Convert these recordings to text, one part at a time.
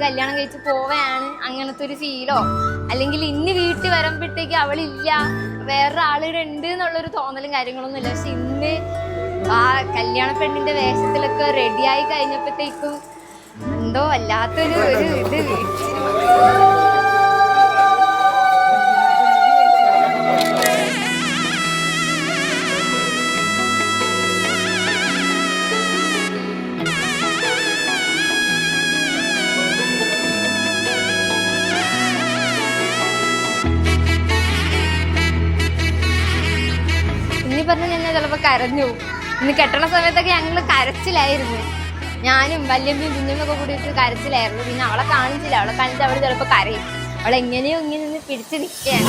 കല്യാണം കഴിച്ച് പോവുകയാണ് അങ്ങനത്തെ ഒരു ഫീലോ, അല്ലെങ്കിൽ ഇന്ന് വീട്ടിൽ വരുമ്പോഴത്തേക്ക് അവളില്ല വേറൊരാളിവിടെ ഉണ്ട് എന്നുള്ളൊരു തോന്നലും കാര്യങ്ങളൊന്നും ഇല്ല. പക്ഷെ ഇന്ന് ആ കല്യാണ പെണ്ണിന്റെ വേഷത്തിലൊക്കെ റെഡിയായി കഴിഞ്ഞപ്പോഴത്തേക്കും എന്തോ വല്ലാത്തൊരു ഇത് പറഞ്ഞ ഞാൻ ചിലപ്പോ കരഞ്ഞു. ഇന്ന് കെട്ടണ സമയത്തൊക്കെ ഞങ്ങള് കരച്ചിലായിരുന്നു. ഞാനും വല്യമ്മയും കുഞ്ഞമ്മൊക്കെ കൂടിയിട്ട് കരച്ചിലായിരുന്നു. പിന്നെ അവളെ കാണിച്ചില്ല. അവളെ കാണിച്ച് അവള് ചിലപ്പോ കരയും. അവളെങ്ങനെയോ ഇങ്ങനെ നിന്ന് പിടിച്ചു നിൽക്കുകയാണ്.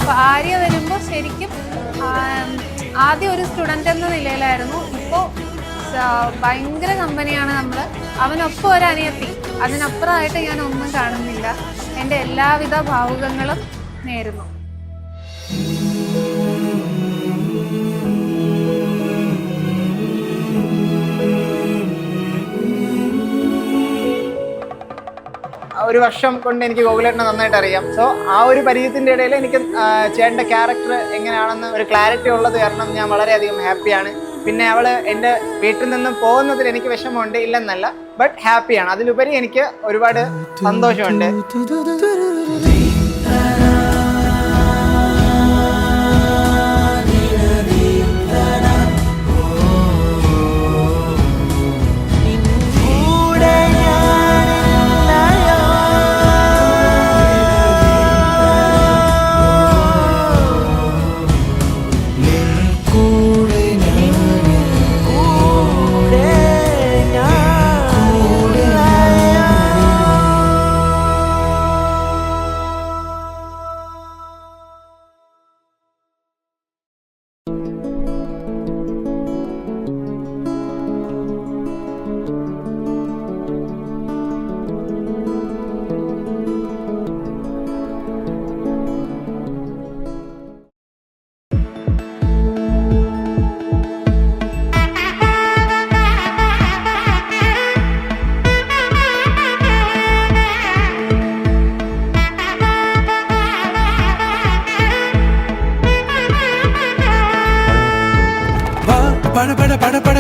ഭാര്യ വരുമ്പോൾ ശരിക്കും ആദ്യം ഒരു സ്റ്റുഡൻ്റ് എന്ന നിലയിലായിരുന്നു. ഇപ്പോൾ ഭയങ്കര കമ്പനിയാണ് നമ്മൾ. അവനൊപ്പം ഒരു അനിയത്തി, അതിനപ്പുറമായിട്ട് ഞാൻ ഒന്നും കാണുന്നില്ല. എൻ്റെ എല്ലാവിധ ഭാവുകങ്ങളും നേരുന്നു. ഒരു വർഷം കൊണ്ട് എനിക്ക് ഗോകുലേട്ടനെ നന്നായിട്ട് അറിയാം. സോ ആ ഒരു പരിചയത്തിൻ്റെ ഇടയിൽ എനിക്ക് ചേട്ടൻ്റെ ക്യാരക്ടർ എങ്ങനെയാണെന്ന് ഒരു ക്ലാരിറ്റി ഉള്ളത് കാരണം ഞാൻ വളരെയധികം ഹാപ്പിയാണ്. പിന്നെ അവൾ എൻ്റെ വീട്ടിൽ നിന്നും പോകുന്നതിൽ എനിക്ക് വിഷമമുണ്ട്, ഇല്ലെന്നല്ല, ബട്ട് ഹാപ്പിയാണ്. അതിലുപരി എനിക്ക് ഒരുപാട് സന്തോഷമുണ്ട്.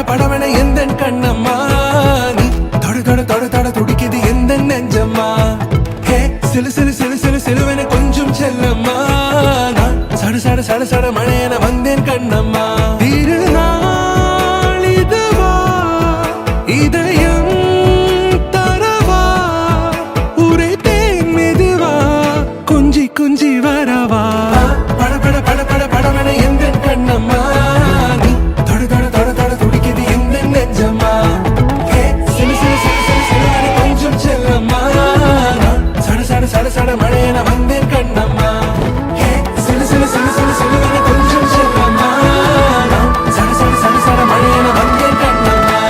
படவன எந்த கண்ணம்மா நீ தொட தொட தொட தொட துடிக்குது எந்த நெஞ்சம்மா ஹே சிலு சிலு சிலு சிலு சிலுவன கொஞ்சம் செல்லம்மா நான் சட சட சட சட மழையன வந்தேன் கண்ணம்மா திருநாள் இதுவா இதயம் தரவா உரைத்தேன் மெதுவா குஞ்சி குஞ்சி வரவா பட பட பட பட படவன எந்த கண்ணம்மா சட சட மழையன வந்தேன் கண்ணம்மா சிலு சிலு சிலு சிலு சிலுவன கொஞ்சம் செல்லம்மா சட சட சட சட மழையன வந்தேன் கண்ணம்மா.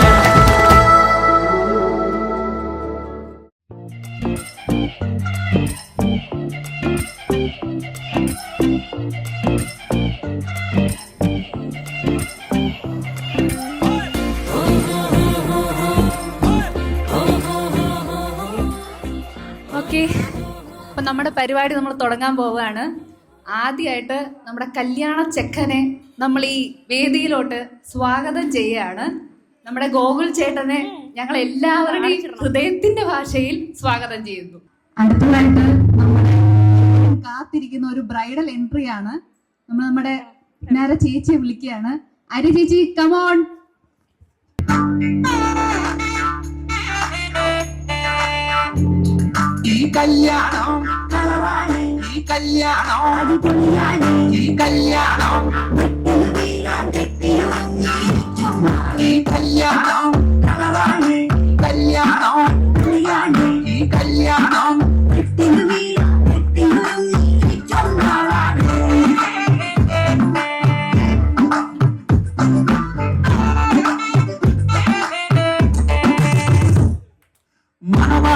ഓക്കെ, അപ്പം നമ്മുടെ പരിപാടി നമ്മൾ തുടങ്ങാൻ പോവുകയാണ്. ആദ്യമായിട്ട് നമ്മുടെ കല്യാണ ചെക്കനെ നമ്മൾ ഈ വേദിയിലോട്ട് സ്വാഗതം ചെയ്യുകയാണ്. നമ്മുടെ ഗോകുൽ ചേട്ടനെ ഞങ്ങൾ എല്ലാവരുടെയും ഹൃദയത്തിന്റെ ഭാഷയിൽ സ്വാഗതം ചെയ്യുന്നു. അടുത്തതായിട്ട് നമ്മൾ കാത്തിരിക്കുന്ന ഒരു ബ്രൈഡൽ എൻട്രി ആണ്. നമ്മൾ നമ്മുടെ ചേച്ചിയെ വിളിക്കുകയാണ്. അരി ചേച്ചി, കമോൺ. ഈ കല്യാണം ഈ കല്യാണം ഈ കല്യാണം ഈ കല്യാണം കല്യാണം ഈ കല്യാണം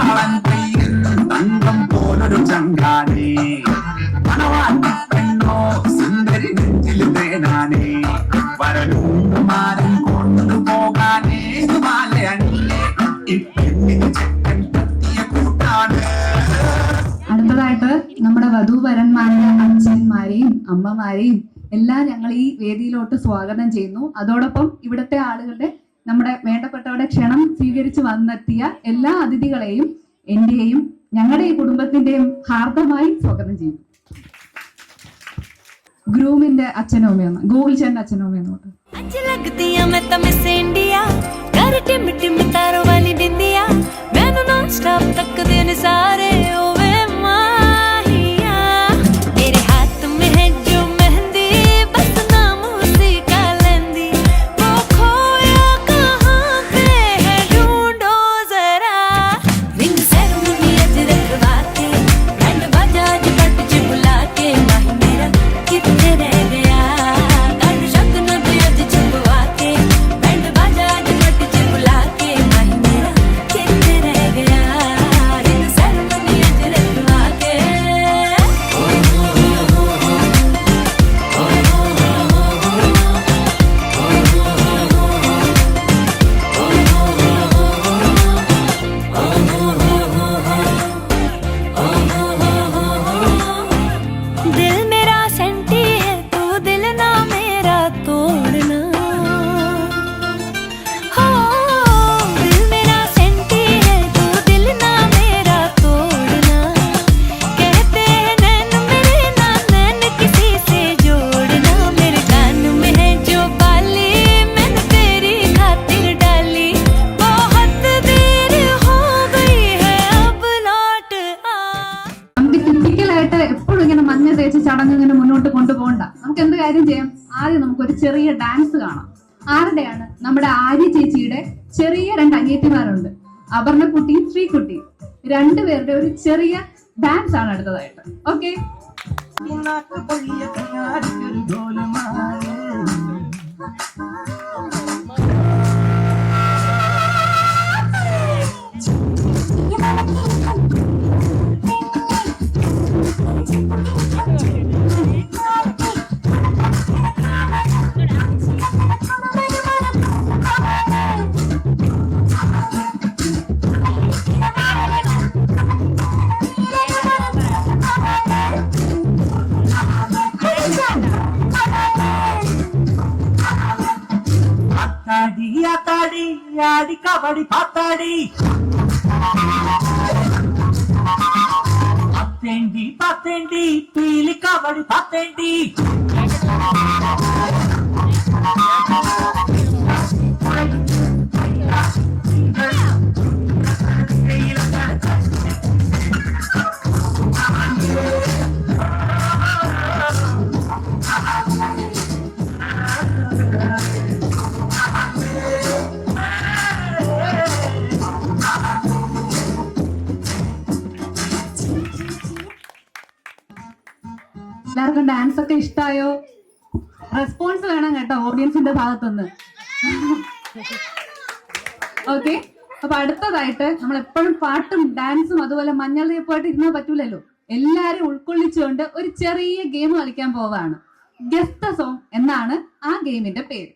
മണവാളൻ കയ്യിൽ തങ്കം പോലൊരു ചങ്കാനേ മണവാട്ടി പെണ്ണോ സുന്ദരി നെഞ്ചിൽ തേനാനേ വരലുണ്ട് മാരം കൊണ്ടുപോകാനേ മാലയണിയേ ഈ പെണ്ണിന് ചെക്കൻ പറ്റിയ കൂട്ടാണ്. അടുത്തതായിട്ട് നമ്മുടെ വധൂവരന്മാരുടെ അച്ഛന്മാരെയും അമ്മമാരെയും എല്ലാം ഞങ്ങൾ ഈ വേദിയിലോട്ട് സ്വാഗതം ചെയ്യുന്നു. അതോടൊപ്പം ഇവിടുത്തെ ആളുകളുടെ നമ്മുടെ വേണ്ടപ്പെട്ടവരുടെ ക്ഷണം സ്വീകരിച്ച് വന്നെത്തിയ എല്ലാ അതിഥികളെയും എന്റെയും ഞങ്ങളുടെ ഈ കുടുംബത്തിന്റെയും ഹാർദമായി സ്വാഗതം ചെയ്യുന്നു. ഗ്രൂമിന്റെ അച്ഛനും അമ്മയൊന്ന് ഗൂഗിൾ ചേട്ടന്റെ അച്ഛനും അമ്മയൊന്നോട്ട്. എപ്പോഴും ഇങ്ങനെ മഞ്ഞ തേച്ച് ചടങ്ങ് ഇങ്ങനെ മുന്നോട്ട് കൊണ്ടുപോകണ്ട. നമുക്ക് എന്ത് കാര്യം ചെയ്യാം, ആദ്യം നമുക്കൊരു ചെറിയ ഡാൻസ് കാണാം. ആരുടെയാണ്? നമ്മുടെ ആര്യ ചേച്ചിയുടെ ചെറിയ 2 അനിയത്തിമാരുണ്ട്, അപർണക്കുട്ടിയും ശ്രീകുട്ടിയും. രണ്ടുപേരുടെ ഒരു ചെറിയ ഡാൻസ് ആണ് അടുത്തതായിട്ട്. ഓക്കെ, ఆడి కబడి పాతాడి పత్తేండి పత్తేండి పీలి కబడి పత్తేండి എല്ലാവർക്കും ഡാൻസ് ഒക്കെ ഇഷ്ടമായോ? റെസ്പോൺസ് വേണം കേട്ടോ ഓഡിയൻസിന്റെ ഭാഗത്തുനിന്ന്. ഓക്കെ, അപ്പൊ അടുത്തതായിട്ട് നമ്മൾ എപ്പോഴും പാട്ടും ഡാൻസും അതുപോലെ മഞ്ഞൾ തീയപ്പായിട്ട് ഇരുന്നാൽ പറ്റൂലല്ലോ. എല്ലാരും ഉൾക്കൊള്ളിച്ചുകൊണ്ട് ഒരു ചെറിയ ഗെയിം കളിക്കാൻ പോവാണ്. ഗെസ് ദ സോങ് എന്നാണ് ആ ഗെയിമിന്റെ പേര്.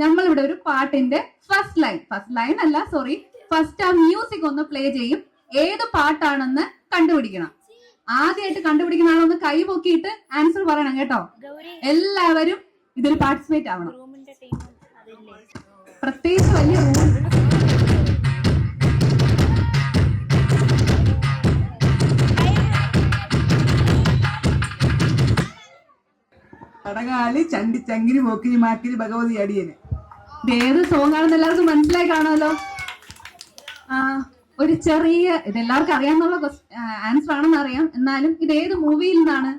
നമ്മളിവിടെ ഒരു പാട്ടിന്റെ ഫസ്റ്റ് ലൈൻ അല്ല സോറി ഫസ്റ്റ് ആ മ്യൂസിക് ഒന്ന് പ്ലേ ചെയ്യും. ഏത് പാട്ടാണെന്ന് കണ്ടുപിടിക്കണം. ആദ്യമായിട്ട് കണ്ടുപിടിക്കുന്ന ആളൊന്ന് കൈ പൊക്കിയിട്ട് ആൻസർ പറയണം കേട്ടോ. എല്ലാവരും ഇതിൽ പാർട്ടിസിപ്പേറ്റ് ആവണം. പ്രത്യേകിച്ച് വലിയ കടകാലി ചണ്ടി ചങ്കിരി മോക്കിരി മാക്കിരി ഭഗവതി അടിയന്. ഏത് സോങ് ആണെന്ന് എല്ലാവർക്കും മനസ്സിലായി കാണുമല്ലോ. ഒരു ചെറിയ ഇതെല്ലാവർക്കും അറിയാന്നുള്ള ആൻസർ ആണെന്ന് അറിയാം, എന്നാലും ഇത് ഏത് മൂവിയിൽ നിന്നാണ്?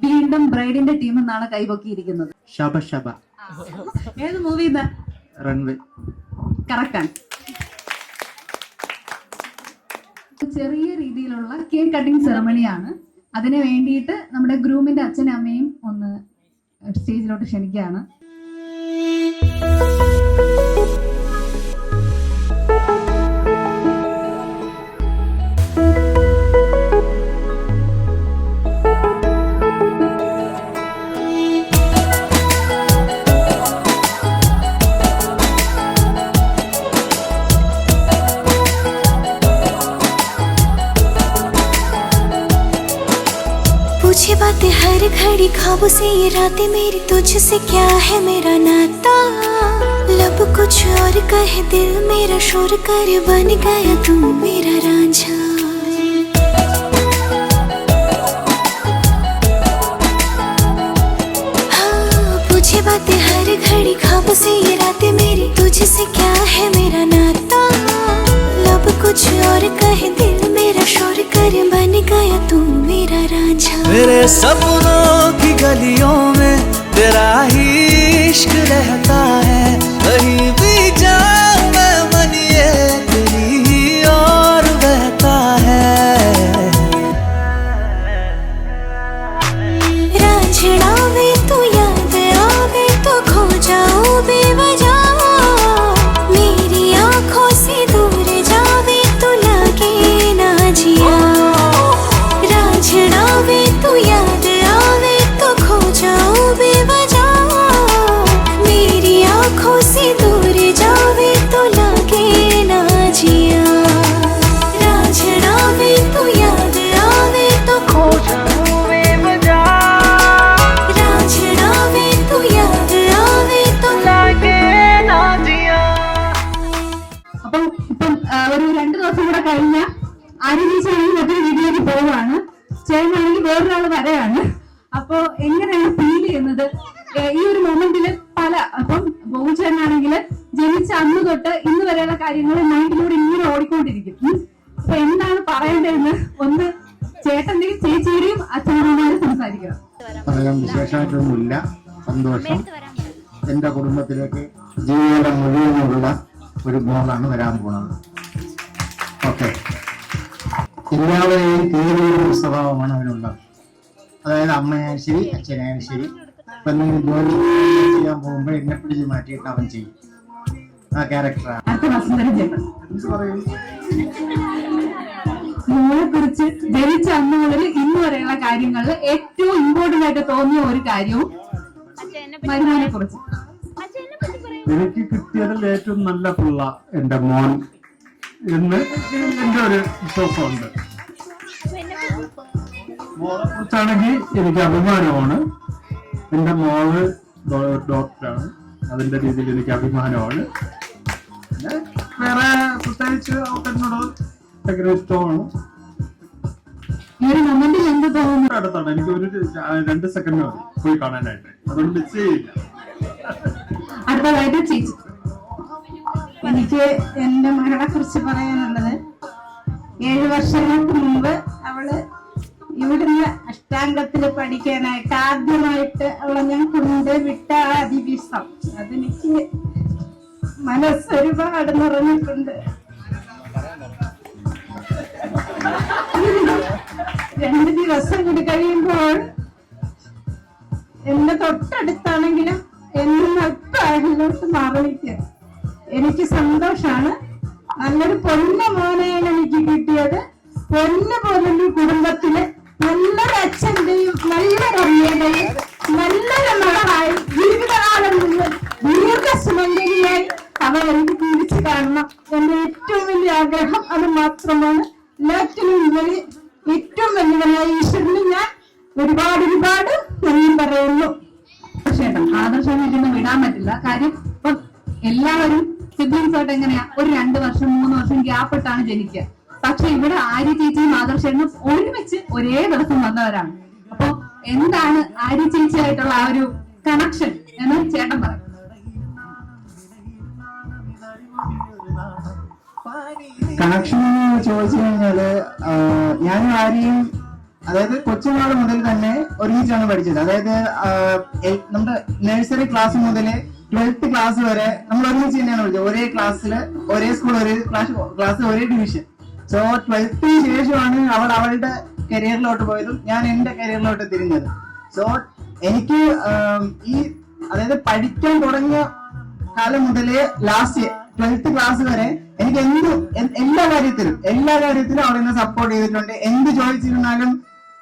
വീണ്ടും ബ്രൈഡിന്റെ ടീം എന്നാണ് കൈപൊക്കിയിരിക്കുന്നത്. ഏത് മൂവി? റൺവേ. കറക്റ്റ് ആണ്. ചെറിയ രീതിയിലുള്ള കേക്ക് കട്ടിംഗ് സെറമണിയാണ്. അതിന് വേണ്ടിയിട്ട് നമ്മുടെ ഗ്രൂമിന്റെ അച്ഛനും അമ്മയും ഒന്ന് സ്റ്റേജിലോട്ട് ക്ഷണിക്കുകയാണ്. पूछे बातें हर घड़ी ख्वाबों से ये रातें मेरी तुझसे क्या है मेरा नाता लब कुछ और कहे दिल मेरा शोर कर बन गया तू मेरा रांझा हाँ पूछे बातें हर घड़ी ख्वाबों से ये रातें मेरी तुझसे क्या है मेरा नाता लब कुछ और कहे दिल मेरा शोर कर बन गया तू मेरा रांझा मेरे सपनों की गलियों में तेरा ही इश्क रहता है कहीं भी जाऊं मैं मन ये तेरी ही और बहता है रांझना वे तू याद आवे तो खो जाऊं बेवजह मेरी आंखों से दूर जावे तो लगे ना जिया रांझना वे तू याद आवे तो खो जाऊं बेवजह मेरी आंखों से दूर जावे तो लगे ना जिया रांझना वे तू याद आवे तो खो जाऊं बेवजह रांझना वे तू याद आवे तो लगे ना जिया അപ്പം ഒരു 2 ദിവസം കൂടെ കഴിഞ്ഞ ആര്യചേച്ചിയാണെങ്കിൽ മറ്റൊരു വീട്ടിലേക്ക് പോവുകയാണ്, ചേട്ടനാണെങ്കിൽ വേറൊരാൾ വരെയാണ്. അപ്പൊ എങ്ങനെയാണ് ഫീൽ ചെയ്യുന്നത് ഈ ഒരു മൊമെന്റില്? അപ്പം ബോബുചേട്ടനാണെങ്കിൽ ജനിച്ച അന്ന് തൊട്ട് ഇന്ന് വരെയുള്ള കാര്യങ്ങൾ മൈൻഡിലൂടെ ഇങ്ങനെ ഓടിക്കൊണ്ടിരിക്കും. അപ്പൊ എന്താണ് പറയേണ്ടതെന്ന് ഒന്ന് ചേട്ടന്റെയും ചേച്ചിയുടെയും അച്ഛനമ്മമാരും സംസാരിക്കണം. പറയാൻ വിശേഷമായിട്ടൊന്നുമില്ല. സന്തോഷം. എൻ്റെ കുടുംബത്തിലേക്ക് ജീവിതം മുഴുവനുള്ള ഒരു മോളാണ് വരാൻ പോണത്. ഓക്കെ, എല്ലാവരെയും കേറിയൊരു സ്വഭാവമാണ് അവനുള്ളത്. അതായത് അമ്മയായാലും ശരി അച്ഛനായാലും ശരി, ഇപ്പൊ എന്തെങ്കിലും ജോലി ചെയ്യാൻ പോകുമ്പോൾ എന്നെ പിടിച്ച് മാറ്റിയിട്ട് അവൻ ചെയ്യും. ആ ക്യാരക്ടറാണ്. അടുത്ത വസുന്ധര ചേട്ടൻ പറയും. മോളെ കുറിച്ച് ജനിച്ച അന്ന് മുതൽ ഇന്ന് വരെയുള്ള കാര്യങ്ങളിൽ ഏറ്റവും ഇമ്പോർട്ടന്റ് ആയിട്ട് തോന്നിയ ഒരു കാര്യവും മരുമാനെ കുറിച്ച്. എനിക്ക് കിട്ടിയതിൽ ഏറ്റവും നല്ല പിള്ള എന്റെ മോൻ എന്ന് എന്റെ ഒരു വിശ്വാസമുണ്ട്. മോളെ കുറിച്ചാണെങ്കിൽ എനിക്ക് അഭിമാനമാണ്. എന്റെ മോള് ഡോക്ടറാണ്, അതിന്റെ രീതിയിൽ എനിക്ക് അഭിമാനമാണ്. പിന്നെ വേറെ പ്രത്യേകിച്ച് അവക്കെന്നോട് ഭയങ്കര ഇഷ്ടമാണ്. ഈ ഒരു മൊമെന്റിൽ എന്ത് തോന്നുന്നു? അടുത്താണ്, എനിക്ക് ഒരു 2 സെക്കൻഡ് മതി പോയി കാണാനായിട്ട്, അതുകൊണ്ട് മിസ് ചെയ്യില്ല. അടുത്തതായിട്ട് ചേച്ചി. എനിക്ക് എൻ്റെ മകളെ കുറിച്ച് പറയാനുള്ളത്, 7 വർഷങ്ങൾക്ക് മുമ്പ് അവള് ഇവിടുന്ന് അഷ്ടാംഗത്തിൽ പഠിക്കാനായിട്ട് ആദ്യമായിട്ട് അവളെ ഞാൻ കൊണ്ടുവിട്ട ആ ദിവസം അതെനിക്ക് മനസ്സൊരുപാട് നിറഞ്ഞിട്ടുണ്ട്. 2 ദിവസം കൂടി കഴിയുമ്പോൾ എന്റെ തൊട്ടടുത്താണെങ്കിലും എന്നും അല്പം മാറിയിരിക്കുക. എനിക്ക് സന്തോഷാണ്. നല്ലൊരു പൊന്ന മോനെയാണ് എനിക്ക് കിട്ടിയത്. പൊന്ന പോലൊരു കുടുംബത്തില് നല്ലൊരു അച്ഛന്റെയും നല്ലൊരു അമ്മയുടെയും നല്ലൊരു മകളായി ജീവിതകാലം മുഴുവൻ ദീർഘസുമംഗലിയായി അവൾ എനിക്ക് തിരിച്ചു കാണണം. എന്റെ ഏറ്റവും വലിയ ആഗ്രഹം അത് മാത്രമാണ്. എല്ലാറ്റിനും ഉപരി ഏറ്റവും വലിയവനായ ഈശ്വരന് ഞാൻ ഒരുപാട് നന്ദി പറയുന്നു. ആദർശമായിട്ടൊന്നും വിടാൻ പറ്റില്ല. കാര്യം ഇപ്പൊ എല്ലാവരും സിബ്ലിംഗ്സ് ആയിട്ട് എങ്ങനെയാ ഒരു 2 വർഷം 3 വർഷം ഗ്യാപ്പ് ഇട്ടാണ് ജനിക്കുക. പക്ഷെ ഇവിടെ ആര്യ ചേച്ചിയും ആദർശനും ഒരുമിച്ച് ഒരേ ദിവസം വന്നവരാണ്. അപ്പൊ എന്താണ് ആര്യ ചേച്ചിയായിട്ടുള്ള ആ ഒരു കണക്ഷൻ എന്ന് ചേട്ടൻ പറയും. കണക്ഷൻ എന്ന് ചോദിച്ചു കഴിഞ്ഞാല് ഞാനും ആര്യയും അതായത് കൊച്ചുനാൾ മുതൽ തന്നെ ഒരുമിച്ചാണ് പഠിച്ചത്. അതായത് നമ്മുടെ നഴ്സറി ക്ലാസ് മുതൽ 12th ക്ലാസ് വരെ നമ്മൾ ഒരുമിച്ച് തന്നെയാണ് പഠിച്ചത്. ഒരേ ക്ലാസ്സില് ഒരേ സ്കൂൾ ഒരേ ക്ലാസ് ഒരേ ഡിവിഷൻ. സോ 12th ശേഷമാണ് അവൾ അവളുടെ കരിയറിലോട്ട് പോയതും ഞാൻ എന്റെ കരിയറിലോട്ട് തിരിഞ്ഞത്. സോ എനിക്ക് ഈ അതായത് പഠിക്കാൻ തുടങ്ങിയ കാലം മുതലേ ലാസ്റ്റ് 12th ക്ലാസ് വരെ എനിക്ക് എല്ലാ കാര്യത്തിലും അവൾ എന്നെ സപ്പോർട്ട് ചെയ്തിട്ടുണ്ട്. എന്ത് ചോദിച്ചിരുന്നാലും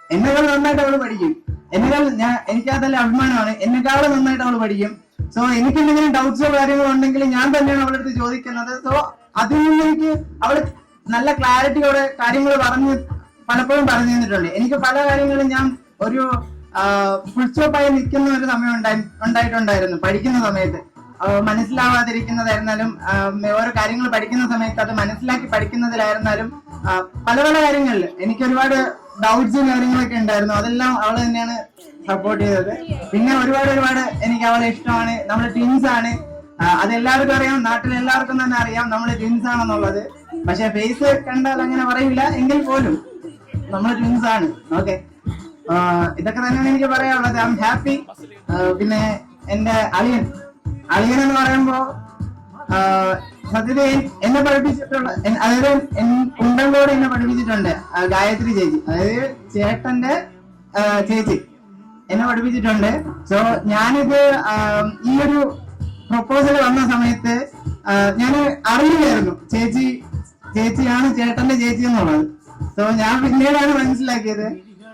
എന്നെക്കാൾ നന്നായിട്ട് അവൾ പഠിക്കും. എനിക്കതല്ല അഭിമാനമാണ്, എന്നെക്കാളും നന്നായിട്ട് അവൾ പഠിക്കും. സോ എനിക്ക് എന്തെങ്കിലും ഡൗട്ട്സോ കാര്യങ്ങളോ ഉണ്ടെങ്കിൽ ഞാൻ തന്നെയാണ് അവളുടെ അടുത്ത് ചോദിക്കുന്നത്. സോ അതിൽ നിന്ന് എനിക്ക് അവള് നല്ല ക്ലാരിറ്റിയോടെ കാര്യങ്ങൾ പലപ്പോഴും പറഞ്ഞു തന്നിട്ടുണ്ട്. എനിക്ക് പല കാര്യങ്ങളും ഞാൻ ഒരു ഫുൾ സ്റ്റോപ്പായി നിൽക്കുന്ന ഒരു സമയം ഉണ്ടായിട്ടുണ്ടായിരുന്നു പഠിക്കുന്ന സമയത്ത്. മനസ്സിലാവാതിരിക്കുന്നതായിരുന്നാലും ഓരോ കാര്യങ്ങൾ പഠിക്കുന്ന സമയത്ത് അത് മനസ്സിലാക്കി പഠിക്കുന്നതിലായിരുന്നാലും പല കാര്യങ്ങളിൽ എനിക്ക് ഒരുപാട് ഡൗട്ട്സും കാര്യങ്ങളൊക്കെ ഉണ്ടായിരുന്നു. അതെല്ലാം അവള് തന്നെയാണ് സപ്പോർട്ട് ചെയ്തത്. പിന്നെ ഒരുപാട് എനിക്ക് അവളെ ഇഷ്ടമാണ്. നമ്മള് ട്വിൻസ് ആണ്, അതെല്ലാവർക്കും അറിയാം, നാട്ടിൽ എല്ലാവർക്കും തന്നെ അറിയാം നമ്മള് ട്വിൻസ് ആണെന്നുള്ളത്. പക്ഷെ ഫേസ് കണ്ടാൽ അങ്ങനെ പറയില്ല, എങ്കിൽ പോലും നമ്മള് ട്വിൻസ് ആണ്. ഓക്കെ, ഇതൊക്കെ തന്നെയാണ് എനിക്ക് പറയാനുള്ളത്. I am happy. പിന്നെ എന്റെ അളിയൻ എന്ന് പറയുമ്പോ സത്യത്തിൽ എന്നെ പഠിപ്പിച്ചിട്ടുള്ള, അതായത് ഉണ്ടങ്കോട് എന്നെ പഠിപ്പിച്ചിട്ടുണ്ട് ഗായത്രി ചേച്ചി, അതായത് ചേട്ടന്റെ ചേച്ചി എന്നെ പഠിപ്പിച്ചിട്ടുണ്ട്. സോ ഞാനിത് ഈ ഒരു പ്രൊപ്പോസൽ വന്ന സമയത്ത് ഞാൻ അറിയില്ലായിരുന്നു ചേച്ചിയാണ് ചേട്ടന്റെ ചേച്ചി എന്നുള്ളത്. സോ ഞാൻ പിന്നീടാണ് മനസ്സിലാക്കിയത്.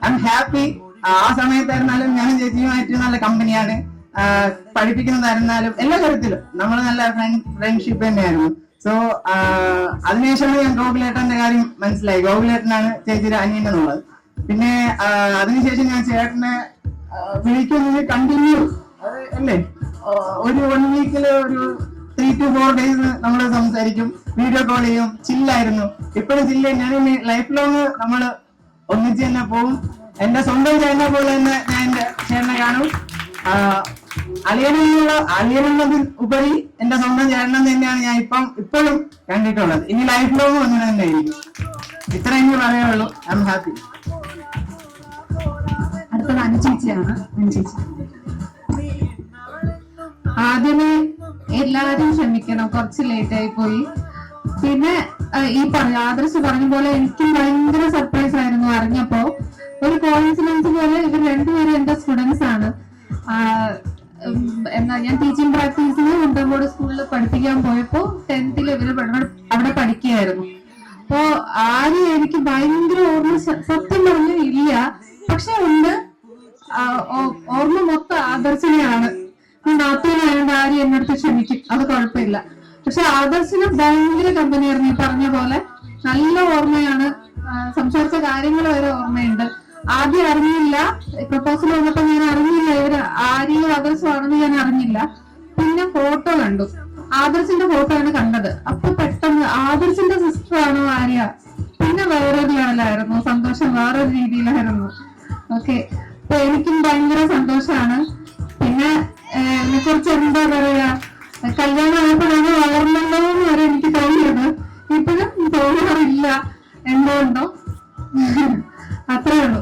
I am happy. ആ സമയത്തായിരുന്നാലും ഞാനും ചേച്ചിയുമായിട്ട് നല്ല കമ്പനിയാണ്. പഠിപ്പിക്കുന്നതായിരുന്നാലും എല്ലാ കാര്യത്തിലും നമ്മൾ നല്ല ഫ്രണ്ട്ഷിപ്പ് തന്നെയായിരുന്നു. സോ അതിനുശേഷമാണ് ഞാൻ ഗോകുലേട്ടന്റെ കാര്യം മനസ്സിലായി. ഗോകുലേട്ടനാണ് ചേച്ചിയുടെ അനിയൻ എന്നുള്ളത്. പിന്നെ അതിനുശേഷം ഞാൻ ചേട്ടനെ വിളിക്കുന്നത് കണ്ടിന്യൂ അല്ലേ, ഒരു 1 വീക്കില് ഒരു 3 to 4 days നമ്മൾ സംസാരിക്കും, വീഡിയോ കോൾ ചെയ്യും. ചില്ലായിരുന്നു, ഇപ്പോഴും ചില്ല. ഞാൻ ലൈഫ് ലോങ് നമ്മൾ ഒന്നിച്ച് തന്നെ പോവും. എന്റെ സ്വന്തം ചേട്ടനെ പോലെ തന്നെ ഞാൻ എന്റെ ചേട്ടനെ കാണും. അളിയനെന്നതിൽ ഉപരി എന്റെ സ്വന്തം ചേട്ടൻ തന്നെയാണ് ഞാൻ ഇപ്പോഴും കണ്ടിട്ടുള്ളത്. ഇനി ലൈഫ് ലോങ് അങ്ങനെ തന്നെ ആയിരിക്കും. ഇത്ര എനിക്ക് പറയാനുള്ളൂ. I am happy. അടുത്തത് അനുചേച്ചിയാണ്. അനുചേച്ചി, ആദ്യമേ എല്ലാവരും ക്ഷമിക്കണം, കുറച്ച് ലേറ്റ് ആയി പോയി. പിന്നെ ഈ ആദർശ് പറഞ്ഞ പോലെ എനിക്കും ഭയങ്കര സർപ്രൈസ് ആയിരുന്നു അറിഞ്ഞപ്പോ. ഒരു കോയിൻസിഡൻസ് പോലെ ഇവർ രണ്ടുപേരും എന്റെ സ്റ്റുഡൻസ് ആണ്. എന്നാ ഞാൻ ടീച്ചിങ് പ്രാക്ടീസിന് ഉണ്ടങ്കോട് സ്കൂളിൽ പഠിപ്പിക്കാൻ പോയപ്പോ 10th ഇവര് അവിടെ പഠിക്കുകയായിരുന്നു. അപ്പോ ആരും എനിക്ക് ഭയങ്കര ഓർമ്മ സത്യം പറഞ്ഞ ഇല്ല, പക്ഷെ ഉണ്ട്. ഓർമ്മ മൊത്തം ആദർശിനെയാണ്. നാത്തൂനായതുകൊണ്ട് ആരും എന്നടുത്ത് ക്ഷമിക്കും, അത് കുഴപ്പമില്ല. പക്ഷെ ആദർശിന് ഭയങ്കര കമ്പനിയായിരുന്നു. ഈ പറഞ്ഞ പോലെ നല്ല ഓർമ്മയാണ്. സംസാരിച്ച കാര്യങ്ങൾ വരെ ഓർമ്മയുണ്ട്. ആദ്യം അറിഞ്ഞില്ല, പ്രപ്പോസൽ വന്നപ്പോ ഞാൻ അറിഞ്ഞില്ല ഇവര് ആരെയും ആദർശമാണെന്ന് ഞാൻ അറിഞ്ഞില്ല. പിന്നെ ഫോട്ടോ കണ്ടു, ആദർശിന്റെ ഫോട്ടോ ആണ് കണ്ടത്. അപ്പൊ പെട്ടെന്ന് ആദർശിന്റെ സിസ്റ്റർ ആണോ ആര്യ. പിന്നെ വേറൊരു ലെവലായിരുന്നു സന്തോഷം, വേറൊരു രീതിയിലായിരുന്നു. ഓക്കെ, അപ്പൊ എനിക്കും ഭയങ്കര സന്തോഷമാണ്. പിന്നെ എന്നെ കുറിച്ച് എന്താ പറയാ, കല്യാണം ആയപ്പോഴാണ് വളർന്നല്ലോ എന്ന് വരെ എനിക്ക് തോന്നിയത്. ഇപ്പോഴും തോന്നാറില്ല, എന്തുകൊണ്ടോ. അത്രേ ഉള്ളൂ.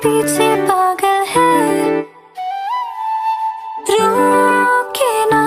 पीछे पागल है, रोके ना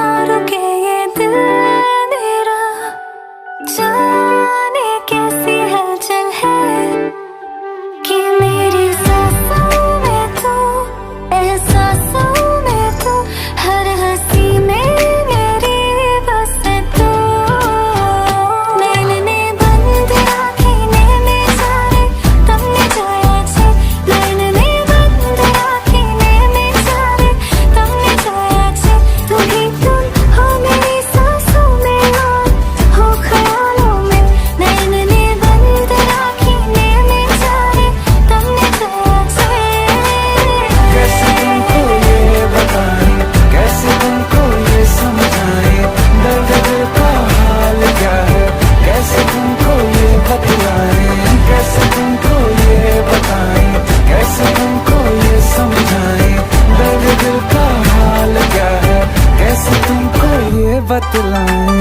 बतलाएं।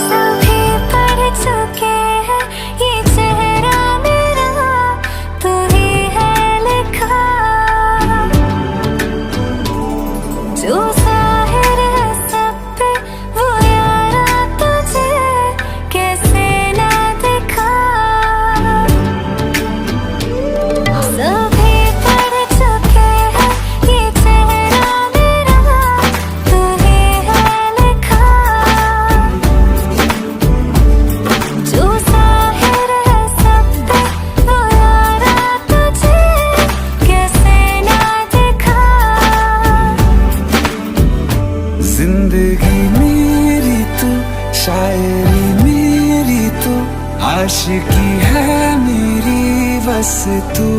सभी पढ़ चुके हैं ये चेहरा मेरा, तू ही है लिखा। जो जाहिर है सब पे वो यारा तुझे कैसे ना दिखा। सभी पढ़ चुके हैं ये चेहरा मेरा, तू ही है लिखा। जो जाहिर है सब पे वो यारा तुझे कैसे ना दिखा। जिंदगी मेरी तू, शायरी मेरी तू, आशिकी है मेरी बस तू।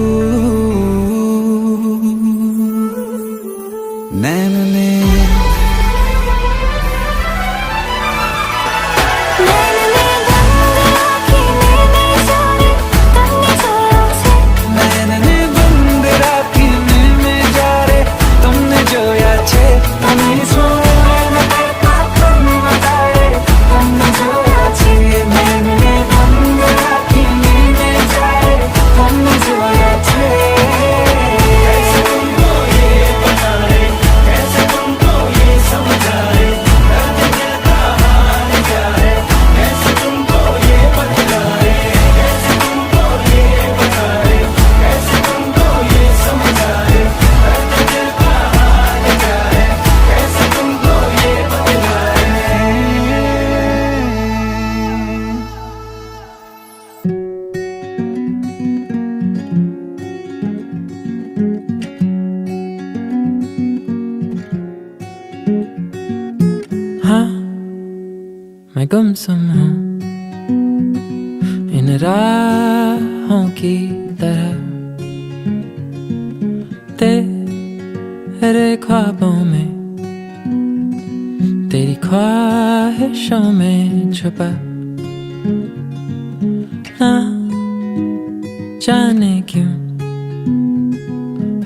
नैन ने मैंने बंद आँखें में जाने तुमने जोया छे। नैनने बंद राखी में जा रे तुमने जोया छे। तुमने सोया न देखा तुम बताए तुमने जोया छे। नैनने बंद राखी में जा रे तुमने जोया छे। कैसे तुमको ये बताए, कैसे तुमको ये समझाए, दर्द दिल का हाल क्या है, कैसे तुमको ये बतलाए, कैसे तुमको ये बताए, कैसे तुमको ये समझाए, दर्द दिल का हाल क्या है, कैसे तुमको ये बतलाए। हाँ मैं गुमसुम हूँ इन राहों की तरह, तेरे ख्वाबों में, तेरी ख्वाहिशों में छुपा। ना जाने क्यों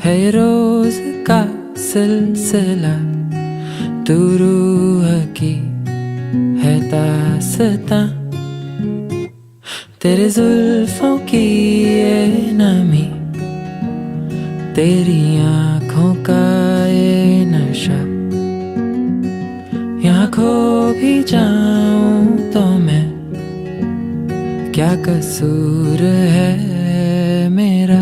है ये रोज का सिलसिला, तू रूह की है दास्तां। तेरे जुल्फों की ये नमी, तेरी आँखों का ये नशा, यहाँ खो भी जाऊं तो मैं, क्या कसूर है मेरा।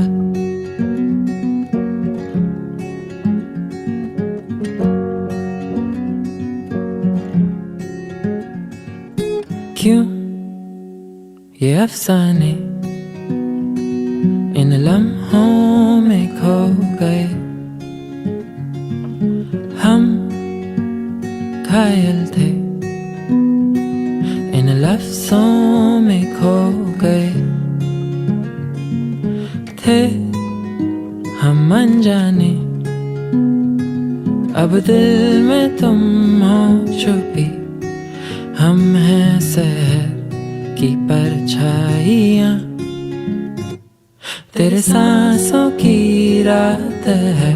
क्यों ये अफसाने इन लम्हों में खो गए, हम घायल थे इन लफ्जों में खो गए, थे हम अनजाने, अब दिल में तुम हो छुपी, हम हैं शहर की परछाइयाँ, तेरे सांसों की रात है,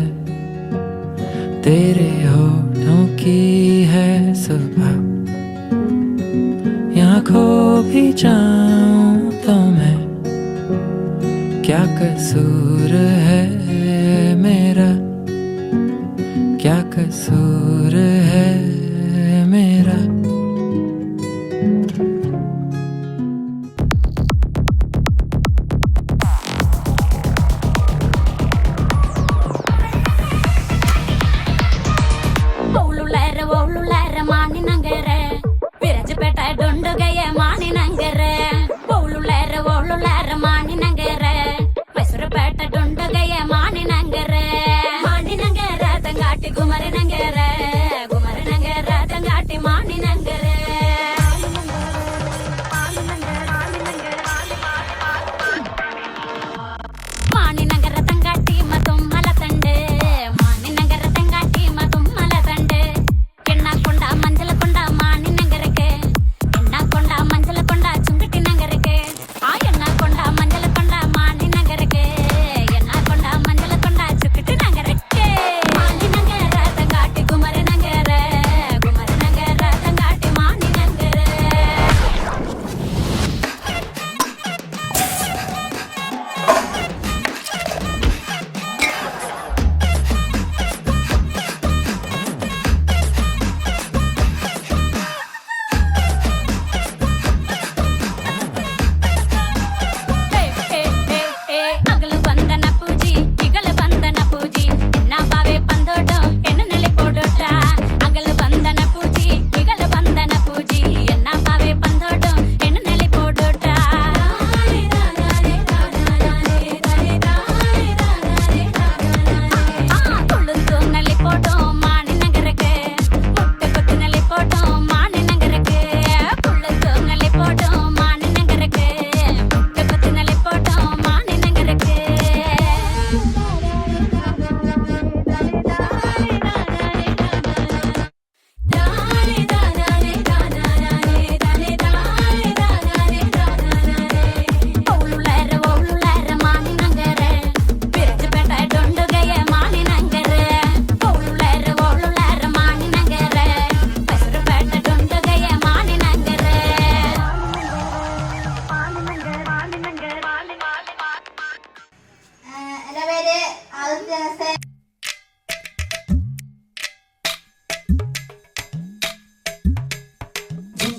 तेरे होठों की है सुबह, यहाँ खो भी जाऊं तो मैं, क्या कसूर है मेरा, क्या कसूर है मेरा। मानी नंगर, मानी नंगर, तंगाटी घुमर नंगर।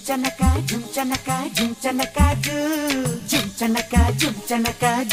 chunchanaca, chunchanaca, chunchanaca, chunchanaca, chunchanaca,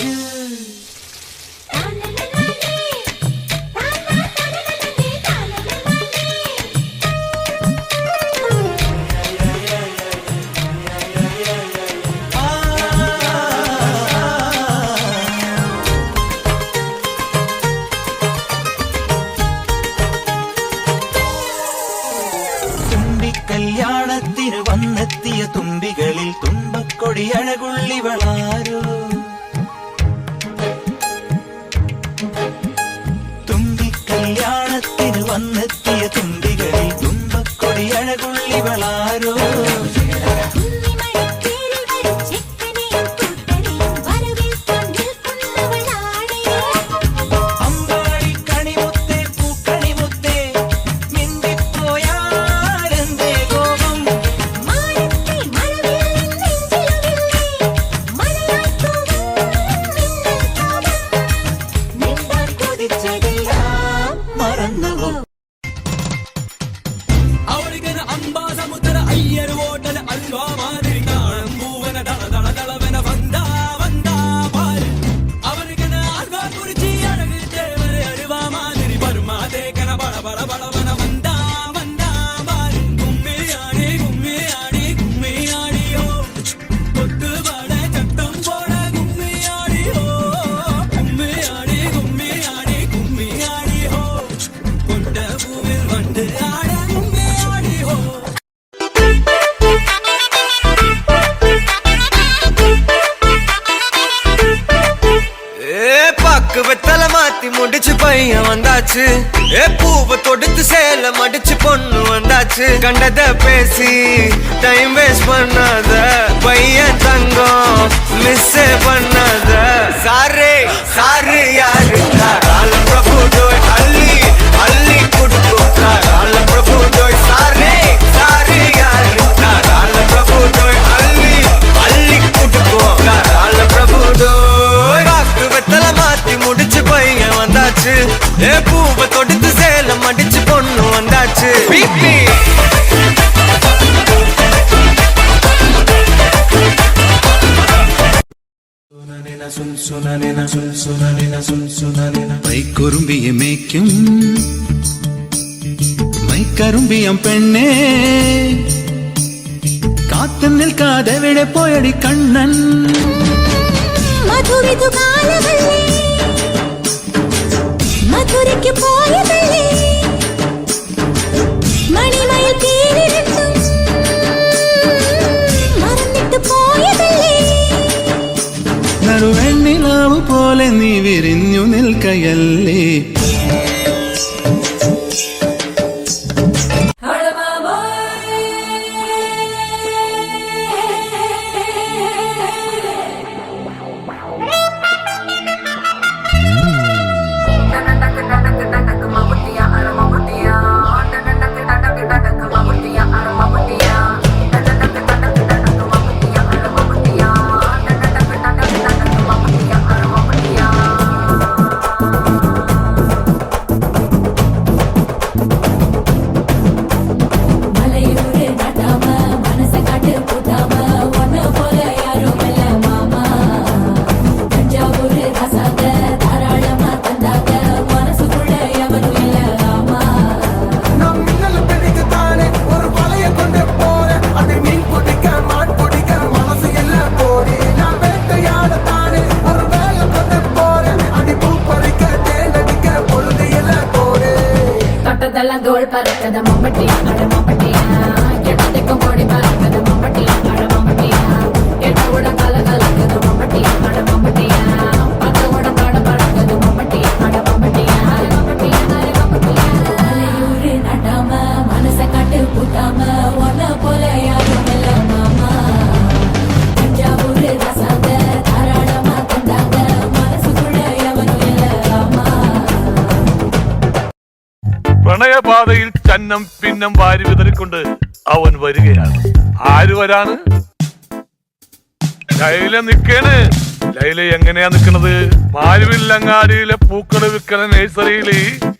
കല്യാണത്തിന് വന്നെത്തിയ തുമ്പികളിൽ തുമ്പക്കൊടി അഴകുള്ളിവളാരോ തുമ്പി കല്യാണത്തിന് വന്നെത്തിയ തുമ്പികളിൽ തുമ്പക്കൊടി അഴകുള്ളിവളാരോ வெத்தல மாத்தி முடிச்சு பையன் வந்தாச்சு பூவை தொடுத்து சேல மடிச்சு பொண்ணு வந்தாச்சு கண்டத பேசி டைம் வேஸ்ட் பண்ணாத பையன் தங்கம் மிஸ் பண்ணாத சாரே சாரு யாரு கால பிரபு டோய் அள்ளி அள்ளி குடுக்கு கால பிரபு டோய் சாரே சாரு யாரு கால பிரபு டோய் அள்ளி அள்ளி குடுக்கு கால பிரபு டோய் பாக்கு வெத்தல மாத்தி முடிச்சு பையன் வந்தாச்சு பூவை தொடுத்து சேல மடிச்சு பொண்ணு வந்தாச்சு பிபி மைக்குറുമ്പിയെ മേയ്ക്കും മൈക്കറുമ്പിയം പെണ്ണേ കാത്തു നിൽക്കാതെ എവിടെ പോയടി കണ്ണൻ മധുവിധു കാലമല്ലേ മധുരയ്ക്ക് പോയതല്ലേ മണിമയിൽ തീരിരണ്ടും മറന്നിട്ട് പോയതല്ലേ നറുവെണ്ണിലാവു പോലെ നീ വിരിഞ്ഞു നിൽക്കയല്ലേ தோள் பறக்கத மம்பட்டியா அட மம்பட்டியா கெட்டதுக்கும் கொடி பறக்கத மம்பட்டியா அட மம்பட்டியா கெட்டவோட கல கலக்கது மம்பட்டியா அட மம்பட்டியா பக்கவோட பாட பறக்கது மம்பட்டியா அட மம்பட்டியா மம்பட்டியா மம்பட்டியா மலையூரு நடாம மனச காட்டு பூட்டாம ஒன்ன போல யாரும் இல்ல மாமா தஞ்சாவூரு ரசாங்க தாராளமா தந்தாங்க மனசுக்குள்ள எவனும் இல்ல ஆமா പ്രണയപാതയിൽ ചന്നം പിന്നം വാരി വിതറിക്കൊണ്ട് അവൻ വരികയാണ്. ആര് വരാണ്? ലൈല നിക്കേണ്. ലൈല എങ്ങനെയാ നിക്കണത്? മാരുവില്ലങ്ങാടിയിലെ പൂക്കള് വിൽക്കണ നഴ്സറിയില്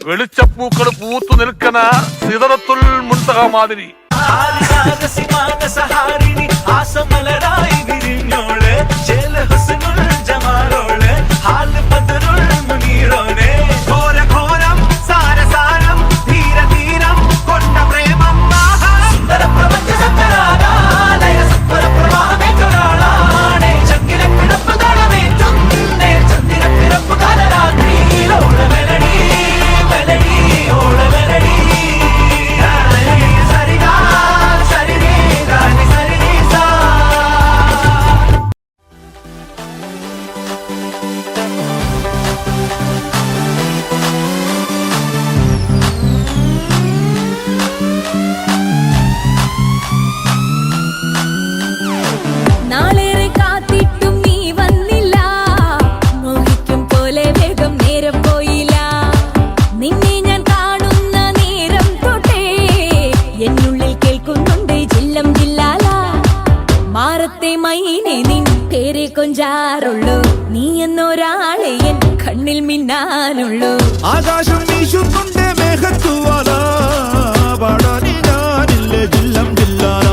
വെളിച്ചപ്പൂക്കള് പൂത്തു നിൽക്കണ സിദറത്തുൽ മുൻതഹ മാതിരി. സഹാരിണി ആസമലരായി വിരിഞ്ഞോള് ചേല ഹുസ്നുൽ ജമാലോള് ഹാല് ബദറുൽ മുനീറോനെ ഘോര ഘോരം സാരസാരം ധീര ധീരം കൊണ്ട പ്രേമം സുന്ദര പ്രപഞ്ച സങ്കരാലയ സത്വര പ്രവാഹമേറ്റൊരാളാണേ ചങ്കില കിടപ്പ് തടമേറ്റുന്നേ ചന്ദിര പിറപ്പ് കലരാത്രിയിലോള മെലഡി മെലഡി ഓള മെലഡി സരിഗാ സരിഗേ ഗാനി സരിഗേ സാ നാളേറെ കാത്തിട്ടും നീ വന്നില്ല മോഹിക്കും പോലെ വേഗം നേരം പോയില്ല നിന്നെ ഞാൻ കാണുന്ന നേരം തൊട്ടേ എന്നുള്ളിൽ കേൾക്കുന്നുണ്ട് ജില്ലം ജില്ലാല മാറത്തെ മൈനെ നിൻ പേരെ കൊഞ്ചാറുള്ളൂ നീ എന്നൊരാളെ എൻ കണ്ണിൽ മിന്നാനുള്ളൂ ആകാശം വീശുന്നുണ്ട് മേഘത്തുവാല പാടാനി ഞാനില്ല ജില്ലം ജില്ലാല